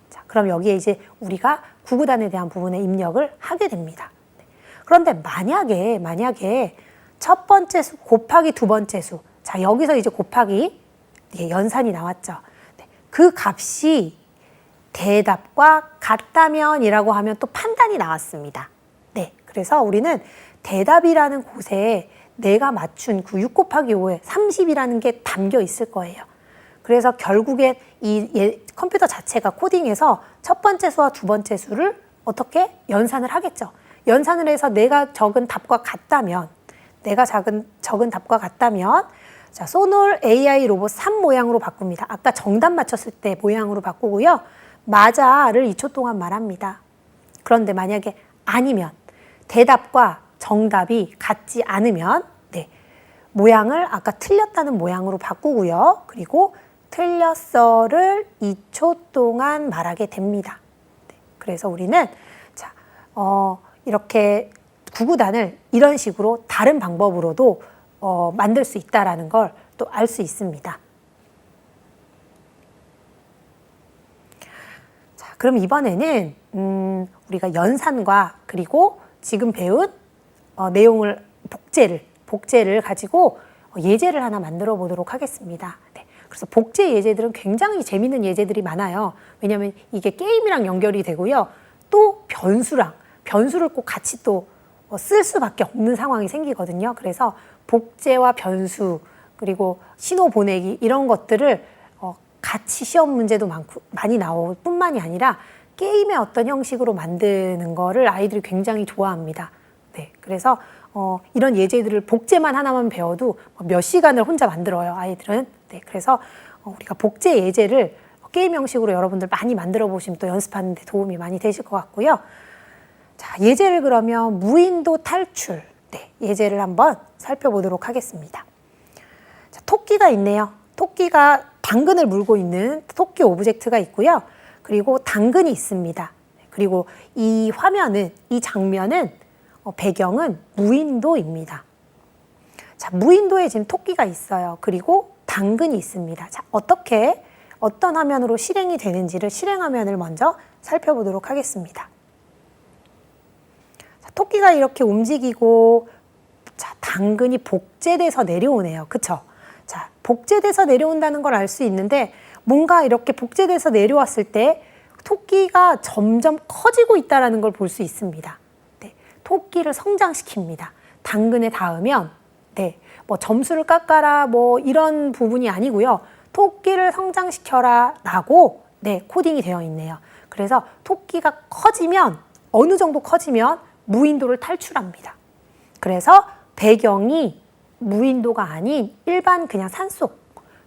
자, 그럼 여기에 이제 우리가 구구단에 대한 부분에 입력을 하게 됩니다. 네. 그런데 만약에 첫 번째 수 곱하기 두 번째 수, 자 여기서 이제 곱하기 연산이 나왔죠. 네. 그 값이 대답과 같다면이라고 하면 또 판단이 나왔습니다. 네, 그래서 우리는 대답이라는 곳에 내가 맞춘 그 6 곱하기 5에 30이라는 게 담겨 있을 거예요. 그래서 결국엔 이 컴퓨터 자체가 코딩해서 첫 번째 수와 두 번째 수를 어떻게 연산을 하겠죠. 연산을 해서 내가 적은 답과 같다면 자, 소놀 AI 로봇 3 모양으로 바꿉니다. 아까 정답 맞췄을 때 모양으로 바꾸고요. 맞아를 2초 동안 말합니다. 그런데 만약에 아니면 대답과 정답이 같지 않으면 네, 모양을 아까 틀렸다는 모양으로 바꾸고요. 그리고 틀렸어를 2초 동안 말하게 됩니다. 네, 그래서 우리는 자, 이렇게 구구단을 이런 식으로 다른 방법으로도 만들 수 있다는 걸 또 알 수 있습니다. 자, 그럼 이번에는 우리가 연산과 그리고 지금 배운 내용을 복제를 가지고 예제를 하나 만들어 보도록 하겠습니다. 네, 그래서 복제 예제들은 굉장히 재밌는 예제들이 많아요. 왜냐하면 이게 게임이랑 연결이 되고요. 또 변수를 꼭 같이 또 쓸 수밖에 없는 상황이 생기거든요. 그래서 복제와 변수 그리고 신호 보내기 이런 것들을 같이 시험 문제도 많이 나올 뿐만이 아니라 게임의 어떤 형식으로 만드는 거를 아이들이 굉장히 좋아합니다. 네, 그래서 이런 예제들을 복제만 하나만 배워도 몇 시간을 혼자 만들어요, 아이들은. 네, 그래서 우리가 복제 예제를 게임 형식으로 여러분들 많이 만들어 보시면 또 연습하는 데 도움이 많이 되실 것 같고요. 자, 예제를 그러면 무인도 탈출. 네, 예제를 한번 살펴보도록 하겠습니다. 자, 토끼가 있네요. 토끼가 당근을 물고 있는 토끼 오브젝트가 있고요. 그리고 당근이 있습니다. 그리고 이 장면은 배경은 무인도입니다. 자, 무인도에 지금 토끼가 있어요. 그리고 당근이 있습니다. 자, 어떤 화면으로 실행이 되는지를 실행 화면을 먼저 살펴보도록 하겠습니다. 자, 토끼가 이렇게 움직이고 자, 당근이 복제돼서 내려오네요. 그쵸? 자, 복제돼서 내려온다는 걸 알 수 있는데 뭔가 이렇게 복제돼서 내려왔을 때 토끼가 점점 커지고 있다는 걸 볼 수 있습니다. 네, 토끼를 성장시킵니다. 당근에 닿으면 네, 뭐 점수를 깎아라 뭐 이런 부분이 아니고요. 토끼를 성장시켜라 라고 네, 코딩이 되어 있네요. 그래서 토끼가 커지면 어느 정도 커지면 무인도를 탈출합니다. 그래서 배경이 무인도가 아닌 일반 그냥 산속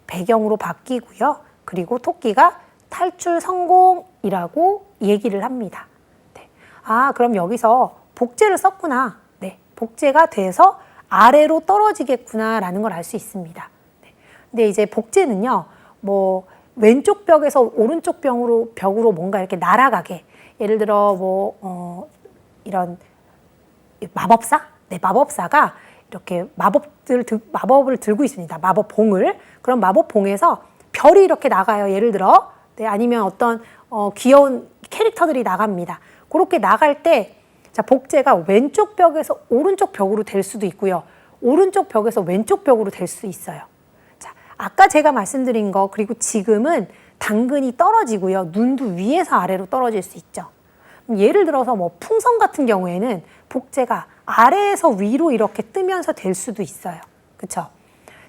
배경으로 바뀌고요. 그리고 토끼가 탈출 성공이라고 얘기를 합니다. 네. 아, 그럼 여기서 복제를 썼구나. 네, 복제가 돼서 아래로 떨어지겠구나라는 걸 알 수 있습니다. 네. 근데 이제 복제는요, 뭐 왼쪽 벽에서 오른쪽 벽으로 뭔가 이렇게 날아가게, 예를 들어 뭐 이런 마법사? 네, 마법사가 이렇게 마법을 들고 있습니다. 마법봉을. 그럼 마법봉에서 별이 이렇게 나가요. 예를 들어. 네, 아니면 어떤 귀여운 캐릭터들이 나갑니다. 그렇게 나갈 때, 자, 복제가 왼쪽 벽에서 오른쪽 벽으로 될 수도 있고요. 오른쪽 벽에서 왼쪽 벽으로 될 수 있어요. 자, 아까 제가 말씀드린 거, 그리고 지금은 당근이 떨어지고요. 눈도 위에서 아래로 떨어질 수 있죠. 예를 들어서 뭐 풍선 같은 경우에는 복제가 아래에서 위로 이렇게 뜨면서 될 수도 있어요. 그렇죠?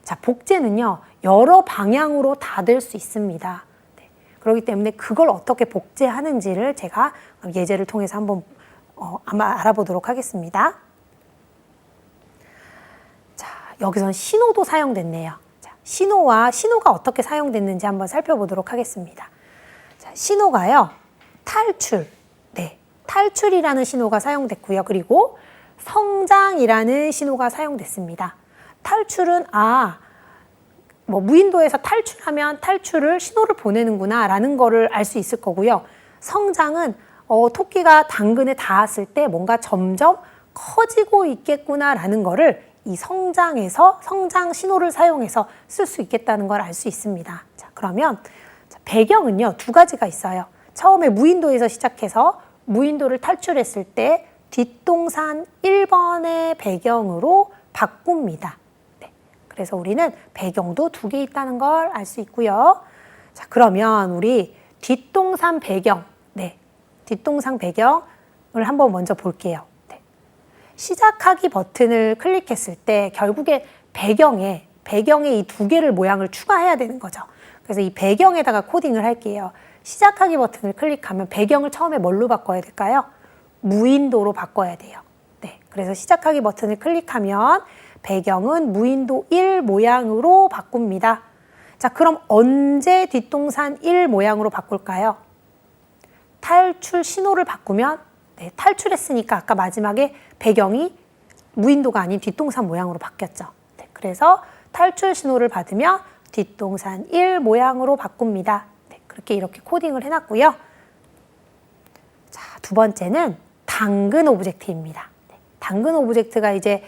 자, 복제는요, 여러 방향으로 다 될 수 있습니다. 네. 그렇기 때문에 그걸 어떻게 복제하는지를 제가 예제를 통해서 한번 아마 알아보도록 하겠습니다. 자, 여기선 신호도 사용됐네요. 자, 신호가 어떻게 사용됐는지 한번 살펴보도록 하겠습니다. 자, 신호가요, 탈출. 네, 탈출이라는 신호가 사용됐고요. 그리고 성장이라는 신호가 사용됐습니다. 탈출은 뭐 무인도에서 탈출하면 탈출을 신호를 보내는구나 라는 거를 알 수 있을 거고요. 성장은 토끼가 당근에 닿았을 때 뭔가 점점 커지고 있겠구나 라는 거를 이 성장 신호를 사용해서 쓸 수 있겠다는 걸 알 수 있습니다. 자, 그러면 배경은요, 두 가지가 있어요. 처음에 무인도에서 시작해서 무인도를 탈출했을 때 뒷동산 1번의 배경으로 바꿉니다. 네, 그래서 우리는 배경도 두 개 있다는 걸 알 수 있고요. 자, 그러면 우리 뒷동산 배경, 네, 뒷동산 배경을 한번 먼저 볼게요. 네. 시작하기 버튼을 클릭했을 때 결국에 배경에 이 두 개를 모양을 추가해야 되는 거죠. 그래서 이 배경에다가 코딩을 할게요. 시작하기 버튼을 클릭하면 배경을 처음에 뭘로 바꿔야 될까요? 무인도로 바꿔야 돼요. 네, 그래서 시작하기 버튼을 클릭하면 배경은 무인도 1 모양으로 바꿉니다. 자, 그럼 언제 뒷동산 1 모양으로 바꿀까요? 탈출 신호를 바꾸면, 네, 탈출했으니까 아까 마지막에 배경이 무인도가 아닌 뒷동산 모양으로 바뀌었죠. 네, 그래서 탈출 신호를 받으면 뒷동산 1 모양으로 바꿉니다. 네, 이렇게 코딩을 해놨고요. 자, 두 번째는 당근 오브젝트입니다. 네, 당근 오브젝트가 이제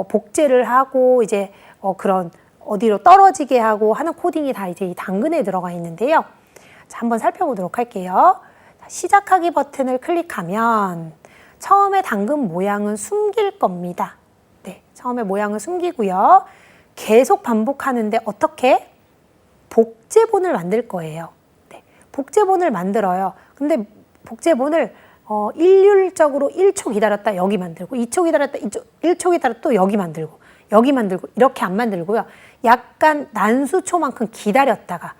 복제를 하고 이제 그런 어디로 떨어지게 하고 하는 코딩이 다 이제 이 당근에 들어가 있는데요. 자, 한번 살펴보도록 할게요. 자, 시작하기 버튼을 클릭하면 처음에 당근 모양은 숨길 겁니다. 네, 처음에 모양을 숨기고요. 계속 반복하는데 어떻게? 복제본을 만들 거예요. 네, 복제본을 만들어요. 근데 복제본을 일률적으로 1초 기다렸다 여기 만들고 2초 기다렸다 1초 기다렸다 또 여기 만들고 이렇게 안 만들고요. 약간 난수초만큼 기다렸다가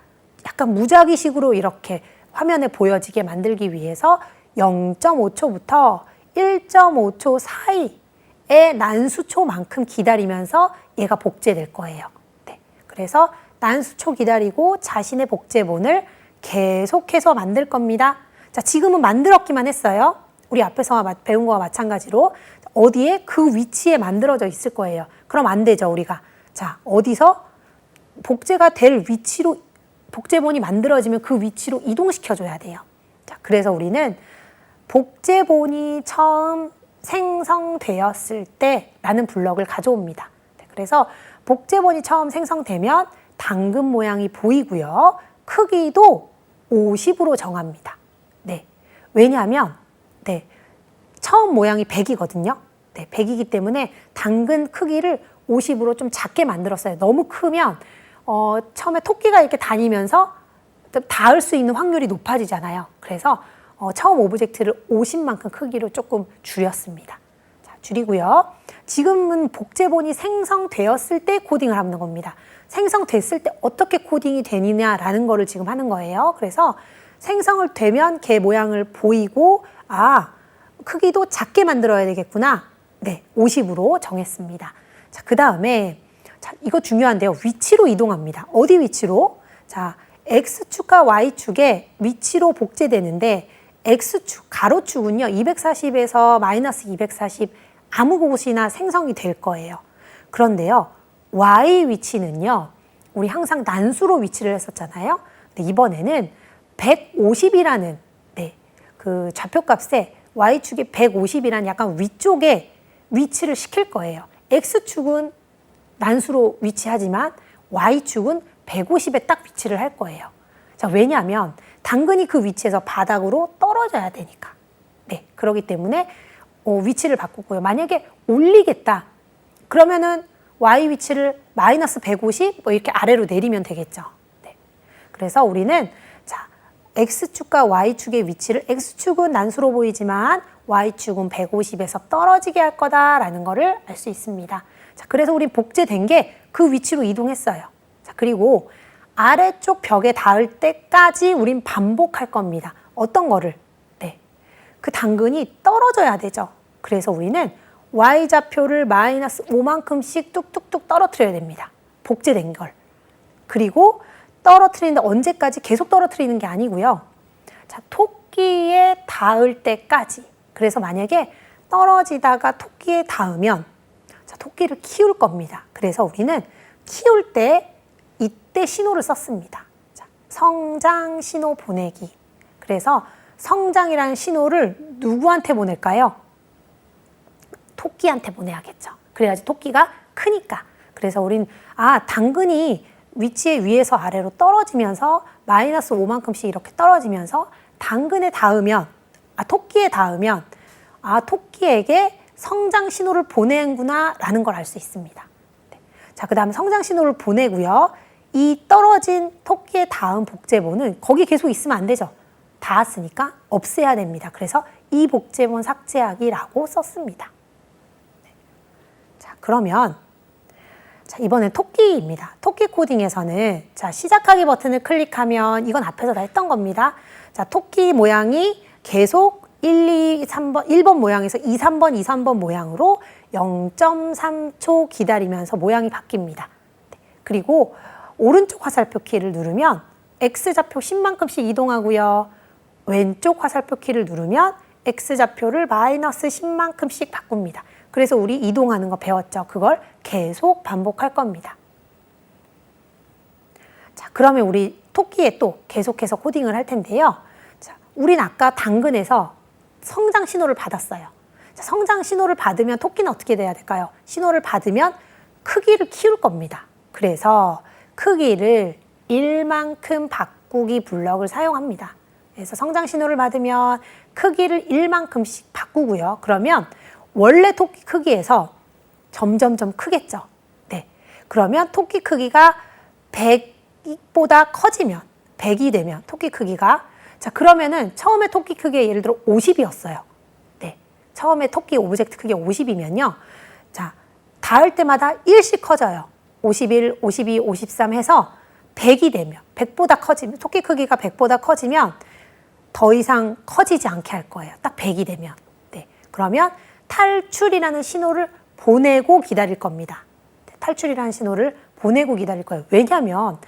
약간 무작위식으로 이렇게 화면에 보여지게 만들기 위해서 0.5초부터 1.5초 사이의 난수초만큼 기다리면서 얘가 복제될 거예요. 네, 그래서 난수초 기다리고 자신의 복제본을 계속해서 만들 겁니다. 자, 지금은 만들었기만 했어요. 우리 앞에서 배운 거와 마찬가지로 어디에 그 위치에 만들어져 있을 거예요. 그럼 안 되죠, 우리가. 자, 어디서 복제가 될 위치로 복제본이 만들어지면 그 위치로 이동시켜줘야 돼요. 자, 그래서 우리는 복제본이 처음 생성되었을 때라는 블럭을 가져옵니다. 네, 그래서 복제본이 처음 생성되면 당근 모양이 보이고요. 크기도 50으로 정합니다. 네, 왜냐하면 네, 처음 모양이 100이거든요. 네, 100이기 때문에 당근 크기를 50으로 좀 작게 만들었어요. 너무 크면 처음에 토끼가 이렇게 다니면서 닿을 수 있는 확률이 높아지잖아요. 그래서 처음 오브젝트를 50만큼 크기로 조금 줄였습니다. 자, 줄이고요. 지금은 복제본이 생성되었을 때 코딩을 하는 겁니다. 생성됐을 때 어떻게 코딩이 되느냐라는 거를 지금 하는 거예요. 그래서 생성을 되면 걔 모양을 보이고 크기도 작게 만들어야 되겠구나. 네, 50으로 정했습니다. 자, 그 다음에 이거 중요한데요. 위치로 이동합니다. 어디 위치로? 자, X축과 Y축의 위치로 복제되는데 X축, 가로축은요. 240에서 마이너스 240 아무 곳이나 생성이 될 거예요. 그런데요, y 위치는요, 우리 항상 난수로 위치를 했었잖아요. 근데 이번에는 150이라는 그 좌표값에 y축이 150이라는 약간 위쪽에 위치를 시킬 거예요. x축은 난수로 위치하지만 y축은 150에 딱 위치를 할 거예요. 자, 왜냐하면 당근이 그 위치에서 바닥으로 떨어져야 되니까. 그렇기 때문에 위치를 바꾸고요. 만약에 올리겠다. 그러면은 y 위치를 마이너스 150 이렇게 아래로 내리면 되겠죠. 그래서 우리는 자, x축과 y축의 위치를 x축은 난수로 보이지만 y축은 150에서 떨어지게 할 거다라는 거를 알 수 있습니다. 자, 그래서 우리 복제된 게 그 위치로 이동했어요. 자, 그리고 아래쪽 벽에 닿을 때까지 우린 반복할 겁니다. 어떤 거를? 그 당근이 떨어져야 되죠. 그래서 우리는 y좌표를 마이너스 5만큼씩 뚝뚝뚝 떨어뜨려야 됩니다. 복제된 걸. 그리고 떨어뜨리는데 언제까지? 계속 떨어뜨리는 게 아니고요. 자, 토끼에 닿을 때까지. 그래서 만약에 떨어지다가 토끼에 닿으면 자, 토끼를 키울 겁니다. 그래서 우리는 키울 때 이때 신호를 썼습니다. 자, 성장 신호 보내기. 그래서 성장이라는 신호를 누구한테 보낼까요? 토끼한테 보내야겠죠. 그래야지 토끼가 크니까. 그래서 우린 당근이 위치에 위에서 아래로 떨어지면서 마이너스 5만큼씩 이렇게 떨어지면서 당근에 닿으면 토끼에 닿으면 토끼에게 성장 신호를 보내는구나 라는 걸 알 수 있습니다. 자, 그 다음에 성장 신호를 보내고요. 이 떨어진 토끼에 닿은 복제본은 거기 계속 있으면 안 되죠. 닿았으니까 없애야 됩니다. 그래서 이 복제본 삭제하기라고 썼습니다. 자, 그러면 자, 이번엔 토끼입니다. 토끼 코딩에서는 자, 시작하기 버튼을 클릭하면 이건 앞에서 다 했던 겁니다. 자, 토끼 모양이 계속 1, 2, 3번, 1번 모양에서 2, 3번, 2, 3번 모양으로 0.3초 기다리면서 모양이 바뀝니다. 그리고 오른쪽 화살표 키를 누르면 X좌표 10만큼씩 이동하고요. 왼쪽 화살표 키를 누르면 X좌표를 마이너스 10만큼씩 바꿉니다. 그래서 우리 이동하는 거 배웠죠. 그걸 계속 반복할 겁니다. 자, 그러면 우리 토끼에 또 계속해서 코딩을 할 텐데요. 자, 우린 아까 당근에서 성장 신호를 받았어요. 자, 성장 신호를 받으면 토끼는 어떻게 돼야 될까요? 신호를 받으면 크기를 키울 겁니다. 그래서 크기를 1만큼 바꾸기 블럭을 사용합니다. 그래서 성장 신호를 받으면 크기를 1만큼씩 바꾸고요. 그러면 원래 토끼 크기에서 점점점 크겠죠. 그러면 토끼 크기가 100보다 커지면 100이 되면 토끼 크기가 자, 그러면은 처음에 토끼 크기가 예를 들어 50이었어요. 처음에 토끼 오브젝트 크기가 50이면요. 자, 닿을 때마다 1씩 커져요. 51, 52, 53 해서 100이 되면 100보다 커지면 토끼 크기가 100보다 커지면 더 이상 커지지 않게 할 거예요. 딱 100이 되면. 그러면 탈출이라는 신호를 보내고 기다릴 겁니다. 탈출이라는 신호를 보내고 기다릴 거예요. 왜냐하면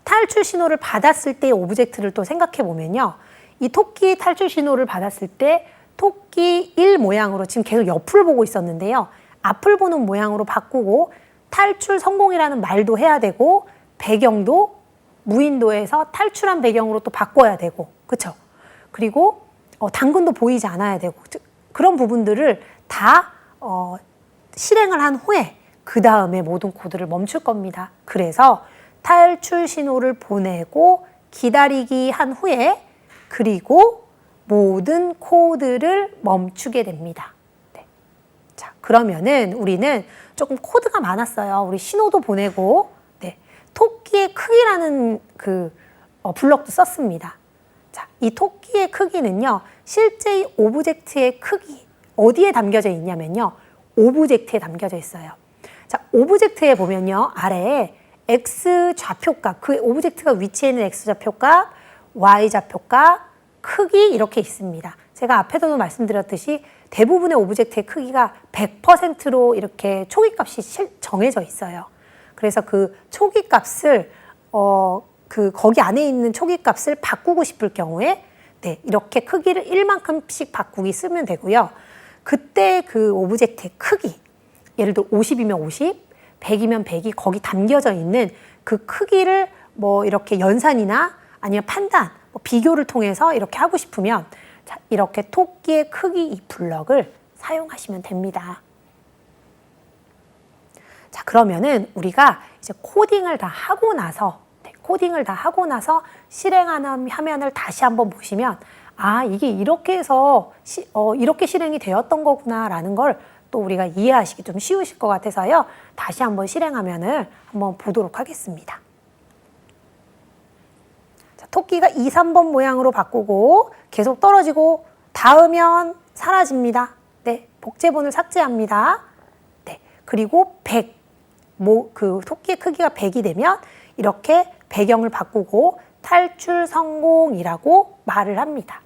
탈출 신호를 받았을 때의 오브젝트를 또 생각해 보면요. 이 토끼 탈출 신호를 받았을 때 토끼 1 모양으로 지금 계속 옆을 보고 있었는데요. 앞을 보는 모양으로 바꾸고 탈출 성공이라는 말도 해야 되고 배경도 무인도에서 탈출한 배경으로 또 바꿔야 되고 그렇죠? 그리고 당근도 보이지 않아야 되고 그런 부분들을 다 실행을 한 후에 그 다음에 모든 코드를 멈출 겁니다. 그래서 탈출 신호를 보내고 기다리기 한 후에 그리고 모든 코드를 멈추게 됩니다. 자, 그러면은 우리는 조금 코드가 많았어요. 우리 신호도 보내고 토끼의 크기라는 그 블럭도 썼습니다. 자, 이 토끼의 크기는요. 실제 이 오브젝트의 크기 어디에 담겨져 있냐면요. 오브젝트에 담겨져 있어요. 자, 오브젝트에 보면요. 아래에 X 좌표값, 그 오브젝트가 위치해 있는 X 좌표값, Y 좌표값, 크기 이렇게 있습니다. 제가 앞에서도 말씀드렸듯이 대부분의 오브젝트의 크기가 100%로 이렇게 초기값이 정해져 있어요. 그래서 그 초기값을 거기 안에 있는 초기값을 바꾸고 싶을 경우에 이렇게 크기를 1만큼씩 바꾸기 쓰면 되고요. 그때 그 오브젝트의 크기, 예를 들어 50이면 50, 100이면 100이 거기 담겨져 있는 그 크기를 뭐 이렇게 연산이나 아니면 판단, 뭐 비교를 통해서 이렇게 하고 싶으면 자, 이렇게 토끼의 크기 이 블럭을 사용하시면 됩니다. 자, 그러면은 우리가 이제 코딩을 다 하고 나서 실행하는 화면을 다시 한번 보시면 아, 이게 이렇게 해서 이렇게 실행이 되었던 거구나라는 걸 또 우리가 이해하시기 좀 쉬우실 것 같아서요. 다시 한번 실행 화면을 한번 보도록 하겠습니다. 자, 토끼가 2, 3번 모양으로 바꾸고 계속 떨어지고 닿으면 사라집니다. 네, 복제본을 삭제합니다. 네, 그리고 100, 그 토끼의 크기가 100이 되면 이렇게 배경을 바꾸고 탈출 성공이라고 말을 합니다.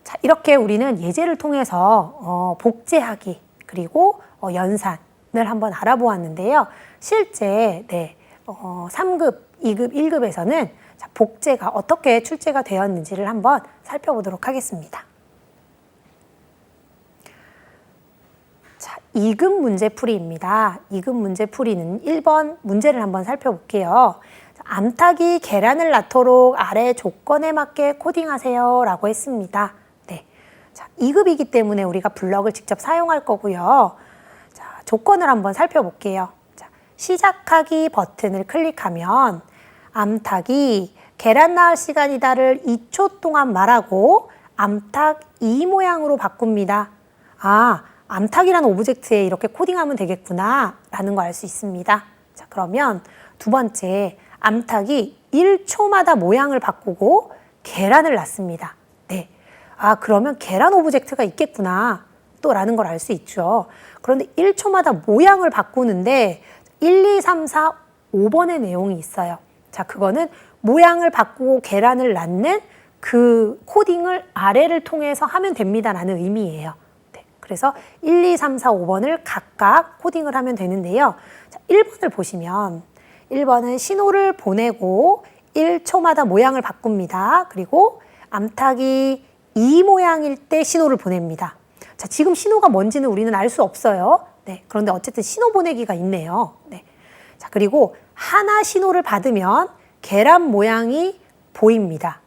자, 이렇게 우리는 예제를 통해서 복제하기 그리고 연산을 한번 알아보았는데요. 실제 3급, 2급, 1급에서는 복제가 어떻게 출제가 되었는지를 한번 살펴보도록 하겠습니다. 자, 2급 문제풀이입니다. 2급 문제풀이는 1번 문제를 한번 살펴볼게요. 암탉이 계란을 낳도록 아래 조건에 맞게 코딩하세요 라고 했습니다. 네. 자, 2급이기 때문에 우리가 블럭을 직접 사용할 거고요. 자, 조건을 한번 살펴볼게요. 자, 시작하기 버튼을 클릭하면 암탉이 계란 낳을 시간이다를 2초 동안 말하고 암탉 이 모양으로 바꿉니다. 아, 암탉이라는 오브젝트에 이렇게 코딩하면 되겠구나 라는 걸 알 수 있습니다. 자, 그러면 두 번째, 암탉이 1초마다 모양을 바꾸고 계란을 낳습니다. 네. 아, 그러면 계란 오브젝트가 있겠구나 또 라는 걸 알 수 있죠. 그런데 1초마다 모양을 바꾸는데 1, 2, 3, 4, 5번의 내용이 있어요. 자, 그거는 모양을 바꾸고 계란을 낳는 그 코딩을 아래를 통해서 하면 됩니다라는 의미예요. 네. 그래서 1, 2, 3, 4, 5번을 각각 코딩을 하면 되는데요. 자, 1번을 보시면 1번은 신호를 보내고 1초마다 모양을 바꿉니다. 그리고 암탉이 이 모양일 때 신호를 보냅니다. 자, 지금 신호가 뭔지는 우리는 알 수 없어요. 네, 그런데 어쨌든 신호 보내기가 있네요. 네. 자, 그리고 하나 신호를 받으면 계란 모양이 보입니다.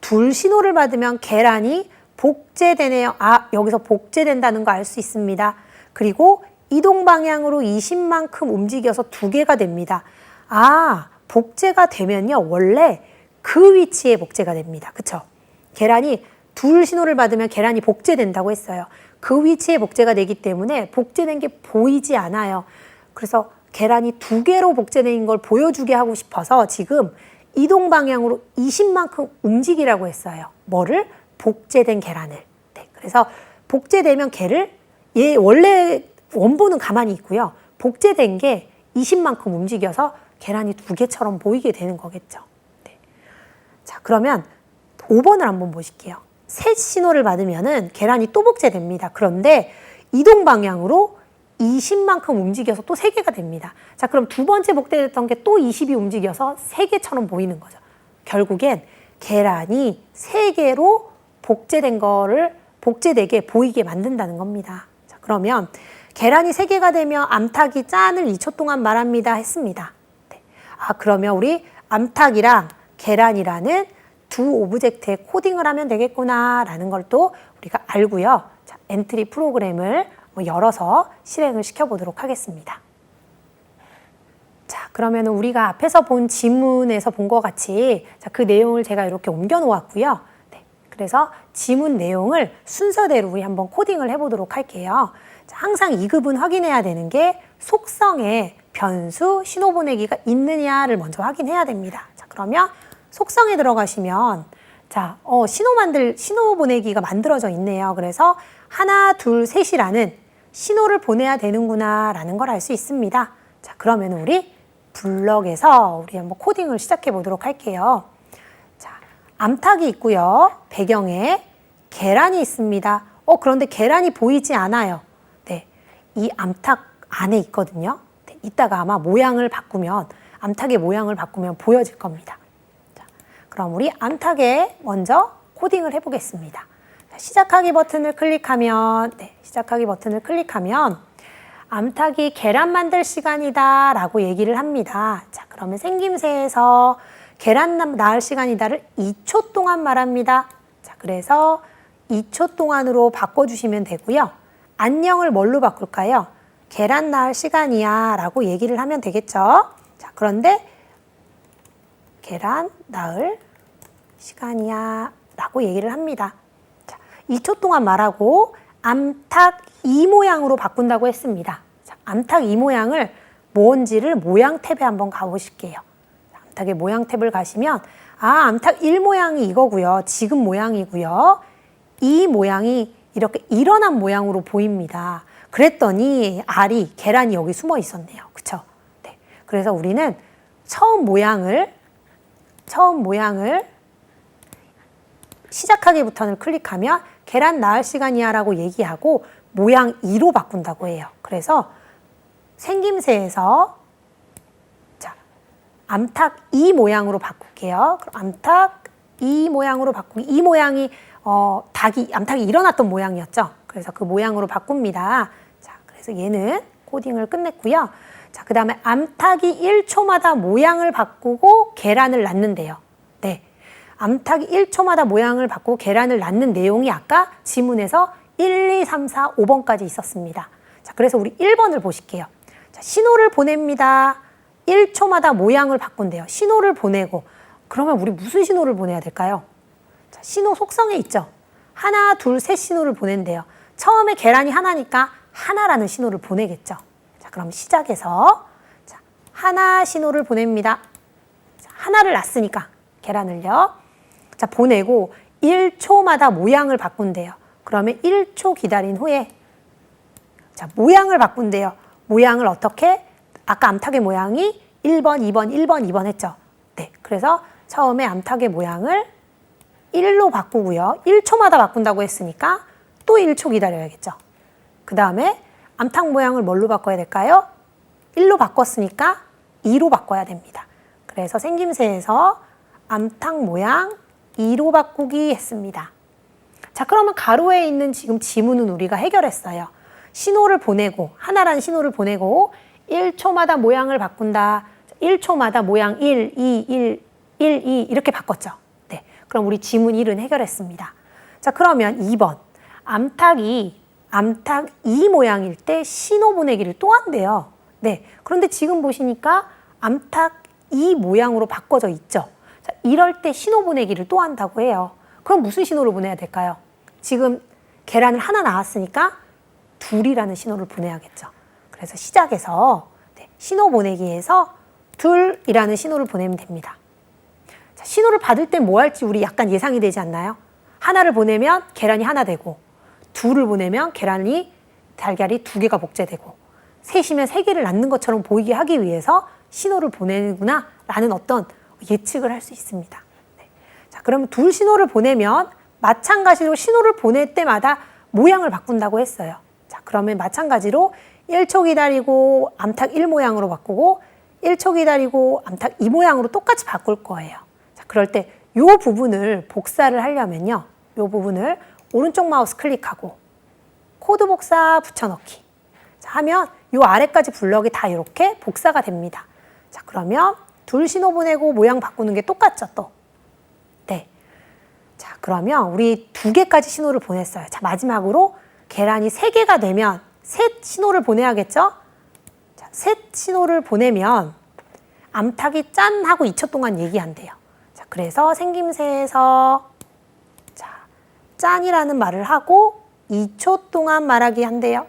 둘 신호를 받으면 계란이 복제되네요. 아, 여기서 복제된다는 거 알 수 있습니다. 그리고 이동 방향으로 20만큼 움직여서 2개가 됩니다. 아, 복제가 되면요, 원래 그 위치에 복제가 됩니다. 그쵸? 계란이 둘 신호를 받으면 계란이 복제된다고 했어요. 그 위치에 복제가 되기 때문에 복제된 게 보이지 않아요. 그래서 계란이 2개로 복제된 걸 보여주게 하고 싶어서 지금 이동 방향으로 20만큼 움직이라고 했어요. 뭐를? 복제된 계란을. 네, 그래서 복제되면 걔를 원래 원본은 가만히 있고요. 복제된 게 20만큼 움직여서 계란이 2개처럼 보이게 되는 거겠죠. 네. 자, 그러면 5번을 한번 보실게요. 셋 신호를 받으면은 계란이 또 복제됩니다. 그런데 이동 방향으로 20만큼 움직여서 또 3개가 됩니다. 자, 그럼 두 번째 복제됐던 게 또 20이 움직여서 3개처럼 보이는 거죠. 결국엔 계란이 3개로 복제된 거를 복제되게 보이게 만든다는 겁니다. 자, 그러면 계란이 3개가 되면 암탉이 짠을 2초 동안 말합니다 했습니다. 네. 아, 그러면 우리 암탉이랑 계란이라는 두 오브젝트에 코딩을 하면 되겠구나 라는 걸 또 우리가 알고요. 자, 엔트리 프로그램을 열어서 실행을 시켜보도록 하겠습니다. 자, 그러면 우리가 앞에서 본 지문에서 본 것 같이 자, 그 내용을 제가 이렇게 옮겨 놓았고요. 네, 그래서 지문 내용을 순서대로 우리 한번 코딩을 해보도록 할게요. 자, 항상 2급은 확인해야 되는 게 속성에 변수 신호 보내기가 있느냐를 먼저 확인해야 됩니다. 자, 그러면 속성에 들어가시면 자, 신호 보내기가 만들어져 있네요. 그래서 하나, 둘, 셋이라는 신호를 보내야 되는구나 라는 걸 알 수 있습니다. 자, 그러면 우리 블럭에서 우리 한번 코딩을 시작해 보도록 할게요. 자, 암탉이 있고요. 배경에 계란이 있습니다. 그런데 계란이 보이지 않아요. 네, 이 암탉 안에 있거든요. 네, 이따가 아마 암탉의 모양을 바꾸면 보여질 겁니다. 자, 그럼 우리 암탉에 먼저 코딩을 해보겠습니다. 자, 시작하기 버튼을 클릭하면, 시작하기 버튼을 클릭하면 암탉이 계란 만들 시간이다 라고 얘기를 합니다. 자, 그러면 생김새에서 계란 낳을 시간이다를 2초 동안 말합니다. 자, 그래서 2초 동안으로 바꿔주시면 되고요. 안녕을 뭘로 바꿀까요? 계란 낳을 시간이야 라고 얘기를 하면 되겠죠. 자, 그런데 계란 낳을 시간이야 라고 얘기를 합니다. 자, 2초 동안 말하고 암탉 이 모양으로 바꾼다고 했습니다. 자, 암탉 이 모양을 뭔지를 모양 탭에 한번 가보실게요. 암탉의 모양 탭을 가시면 암탉 1 모양이 이거고요. 지금 모양이고요. 이 모양이 이렇게 일어난 모양으로 보입니다. 그랬더니 알이, 계란이 여기 숨어 있었네요. 그쵸? 네. 그래서 우리는 처음 모양을 시작하기 버튼을 클릭하면 계란 낳을 시간이야 라고 얘기하고 모양 2로 바꾼다고 해요. 그래서 생김새에서 자, 암탉 이 모양으로 바꿀게요. 그럼 암탉 이 모양으로 바꾸기. 이 모양이 암탉이 일어났던 모양이었죠. 그래서 그 모양으로 바꿉니다. 자, 그래서 얘는 코딩을 끝냈고요. 자, 그 다음에 암탉이 1초마다 모양을 바꾸고 계란을 낳는데요. 네. 암탉이 1초마다 모양을 바꾸고 계란을 낳는 내용이 아까 지문에서 1, 2, 3, 4, 5번까지 있었습니다. 자, 그래서 우리 1번을 보실게요. 자, 신호를 보냅니다. 1초마다 모양을 바꾼대요. 신호를 보내고. 그러면 우리 무슨 신호를 보내야 될까요? 자, 신호 속성에 있죠. 하나, 둘, 셋 신호를 보낸대요. 처음에 계란이 하나니까 하나라는 신호를 보내겠죠. 자, 그럼 시작해서 자, 하나 신호를 보냅니다. 자, 하나를 낳았으니까 계란을요. 자, 보내고 1초마다 모양을 바꾼대요. 그러면 1초 기다린 후에 자, 모양을 바꾼대요. 모양을 어떻게? 아까 암탉의 모양이 1번, 2번, 1번, 2번 했죠. 네, 그래서 처음에 암탉의 모양을 1로 바꾸고요. 1초마다 바꾼다고 했으니까 또 1초 기다려야겠죠. 그 다음에 암탉 모양을 뭘로 바꿔야 될까요? 1로 바꿨으니까 2로 바꿔야 됩니다. 그래서 생김새에서 암탉 모양 2로 바꾸기 했습니다. 자, 그러면 가로에 있는 지금 지문은 우리가 해결했어요. 신호를 보내고, 하나라는 신호를 보내고 1초마다 모양을 바꾼다. 1초마다 모양 1, 2, 1, 1, 2 이렇게 바꿨죠. 네, 그럼 우리 지문 1은 해결했습니다. 자, 그러면 2번. 암탉 이 모양일 때 신호 보내기를 또 한대요. 네, 그런데 지금 보시니까 암탉 이 모양으로 바꿔져 있죠. 자, 이럴 때 신호 보내기를 또 한다고 해요. 그럼 무슨 신호를 보내야 될까요? 지금 계란을 하나 낳았으니까 둘이라는 신호를 보내야겠죠. 그래서 시작해서 신호 보내기에서 둘이라는 신호를 보내면 됩니다. 자, 신호를 받을 땐 뭐 할지 우리 약간 예상이 되지 않나요? 하나를 보내면 계란이 하나 되고, 둘을 보내면 달걀이 2개가 복제되고, 셋이면 3개를 낳는 것처럼 보이게 하기 위해서 신호를 보내는구나 라는 어떤 예측을 할 수 있습니다. 네. 자, 그러면 둘 신호를 보내면 마찬가지로 신호를 보낼 때마다 모양을 바꾼다고 했어요. 자, 그러면 마찬가지로 1초 기다리고 암탉 1 모양으로 바꾸고 1초 기다리고 암탉 2 모양으로 똑같이 바꿀 거예요. 자, 그럴 때 이 부분을 복사를 하려면요. 이 부분을 오른쪽 마우스 클릭하고 코드 복사 붙여넣기. 자, 하면 이 아래까지 블럭이 다 이렇게 복사가 됩니다. 자, 그러면 둘 신호 보내고 모양 바꾸는 게 똑같죠, 또. 네. 자, 그러면 우리 2개까지 신호를 보냈어요. 자, 마지막으로 계란이 3개가 되면 셋 신호를 보내야겠죠? 자, 셋 신호를 보내면 암탉이 짠 하고 2초 동안 얘기한대요. 자, 그래서 생김새에서 자, 짠이라는 말을 하고 2초 동안 말하기 한대요.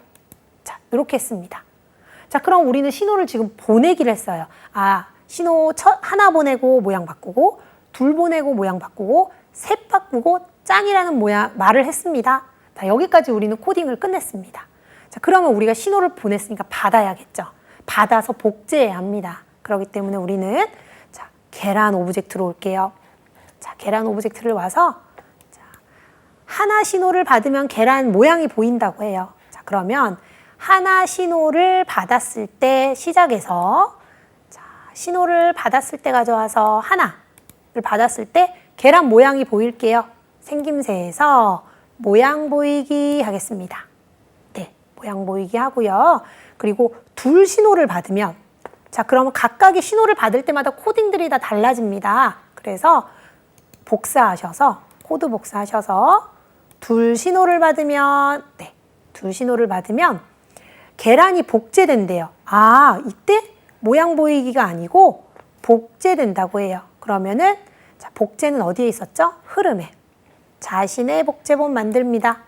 자, 이렇게 했습니다. 자, 그럼 우리는 신호를 지금 보내기를 했어요. 신호 하나 보내고 모양 바꾸고, 둘 보내고 모양 바꾸고, 셋 바꾸고, 짠이라는 말을 했습니다. 자, 여기까지 우리는 코딩을 끝냈습니다. 자, 그러면 우리가 신호를 보냈으니까 받아야겠죠. 받아서 복제해야 합니다. 그렇기 때문에 우리는 자, 계란 오브젝트로 올게요. 자, 계란 오브젝트를 와서 자, 하나 신호를 받으면 계란 모양이 보인다고 해요. 자, 그러면 하나 신호를 받았을 때 시작해서 자, 신호를 받았을 때 가져와서 하나를 받았을 때 계란 모양이 보일게요. 생김새에서 모양 보이기 하겠습니다. 네, 모양 보이기 하고요. 그리고 둘 신호를 받으면, 자, 그러면 각각의 신호를 받을 때마다 코딩들이 다 달라집니다. 그래서 복사하셔서, 코드 복사하셔서 둘 신호를 받으면, 네, 둘 신호를 받으면 계란이 복제된대요. 아, 이때 모양 보이기가 아니고 복제된다고 해요. 그러면은, 자, 복제는 어디에 있었죠? 흐름에. 자신의 복제본 만듭니다.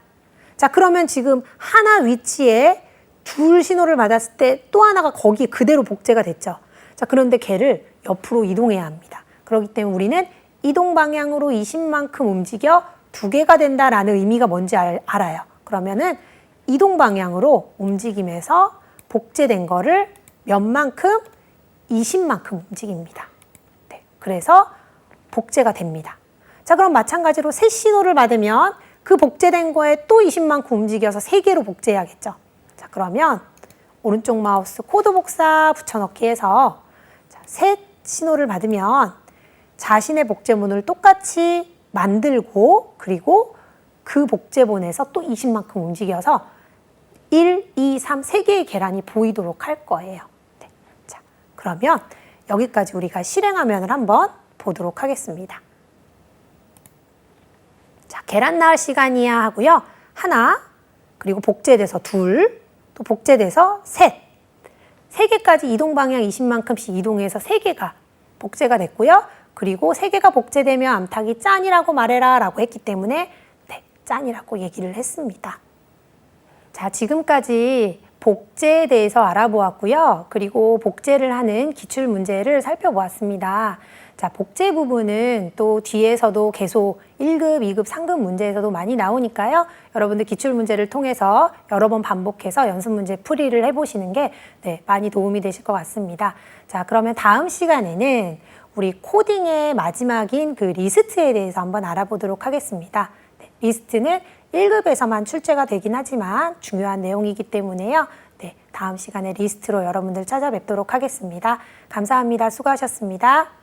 자, 그러면 지금 하나 위치에 둘 신호를 받았을 때 또 하나가 거기 그대로 복제가 됐죠. 자, 그런데 걔를 옆으로 이동해야 합니다. 그렇기 때문에 우리는 이동 방향으로 20만큼 움직여 두 개가 된다라는 의미가 뭔지 알아요. 그러면은 이동 방향으로 움직임에서 복제된 거를 몇 만큼? 20만큼 움직입니다. 네, 그래서 복제가 됩니다. 자, 그럼 마찬가지로 새 신호를 받으면 그 복제된 거에 또 20만큼 움직여서 3개로 복제해야겠죠. 자, 그러면 오른쪽 마우스 코드 복사 붙여넣기 해서, 자, 새 신호를 받으면 자신의 복제본을 똑같이 만들고, 그리고 그 복제본에서 또 20만큼 움직여서 1, 2, 3, 3개의 계란이 보이도록 할 거예요. 네. 자, 그러면 여기까지 우리가 실행 화면을 한번 보도록 하겠습니다. 자, 계란 낳을 시간이야 하고요. 하나, 그리고 복제돼서 둘, 또 복제돼서 셋. 3개까지 이동 방향 20만큼씩 이동해서 3개가 복제가 됐고요. 그리고 3개가 복제되면 암탉이 짠이라고 말해라 라고 했기 때문에, 네, 짠이라고 얘기를 했습니다. 자, 지금까지 복제에 대해서 알아보았고요. 그리고 복제를 하는 기출 문제를 살펴보았습니다. 자, 복제 부분은 또 뒤에서도 계속 1급, 2급, 3급 문제에서도 많이 나오니까요. 여러분들 기출 문제를 통해서 여러 번 반복해서 연습 문제 풀이를 해보시는 게, 네, 많이 도움이 되실 것 같습니다. 자, 그러면 다음 시간에는 우리 코딩의 마지막인 그 리스트에 대해서 한번 알아보도록 하겠습니다. 네, 리스트는 1급에서만 출제가 되긴 하지만 중요한 내용이기 때문에요. 네, 다음 시간에 리스트로 여러분들 찾아뵙도록 하겠습니다. 감사합니다. 수고하셨습니다.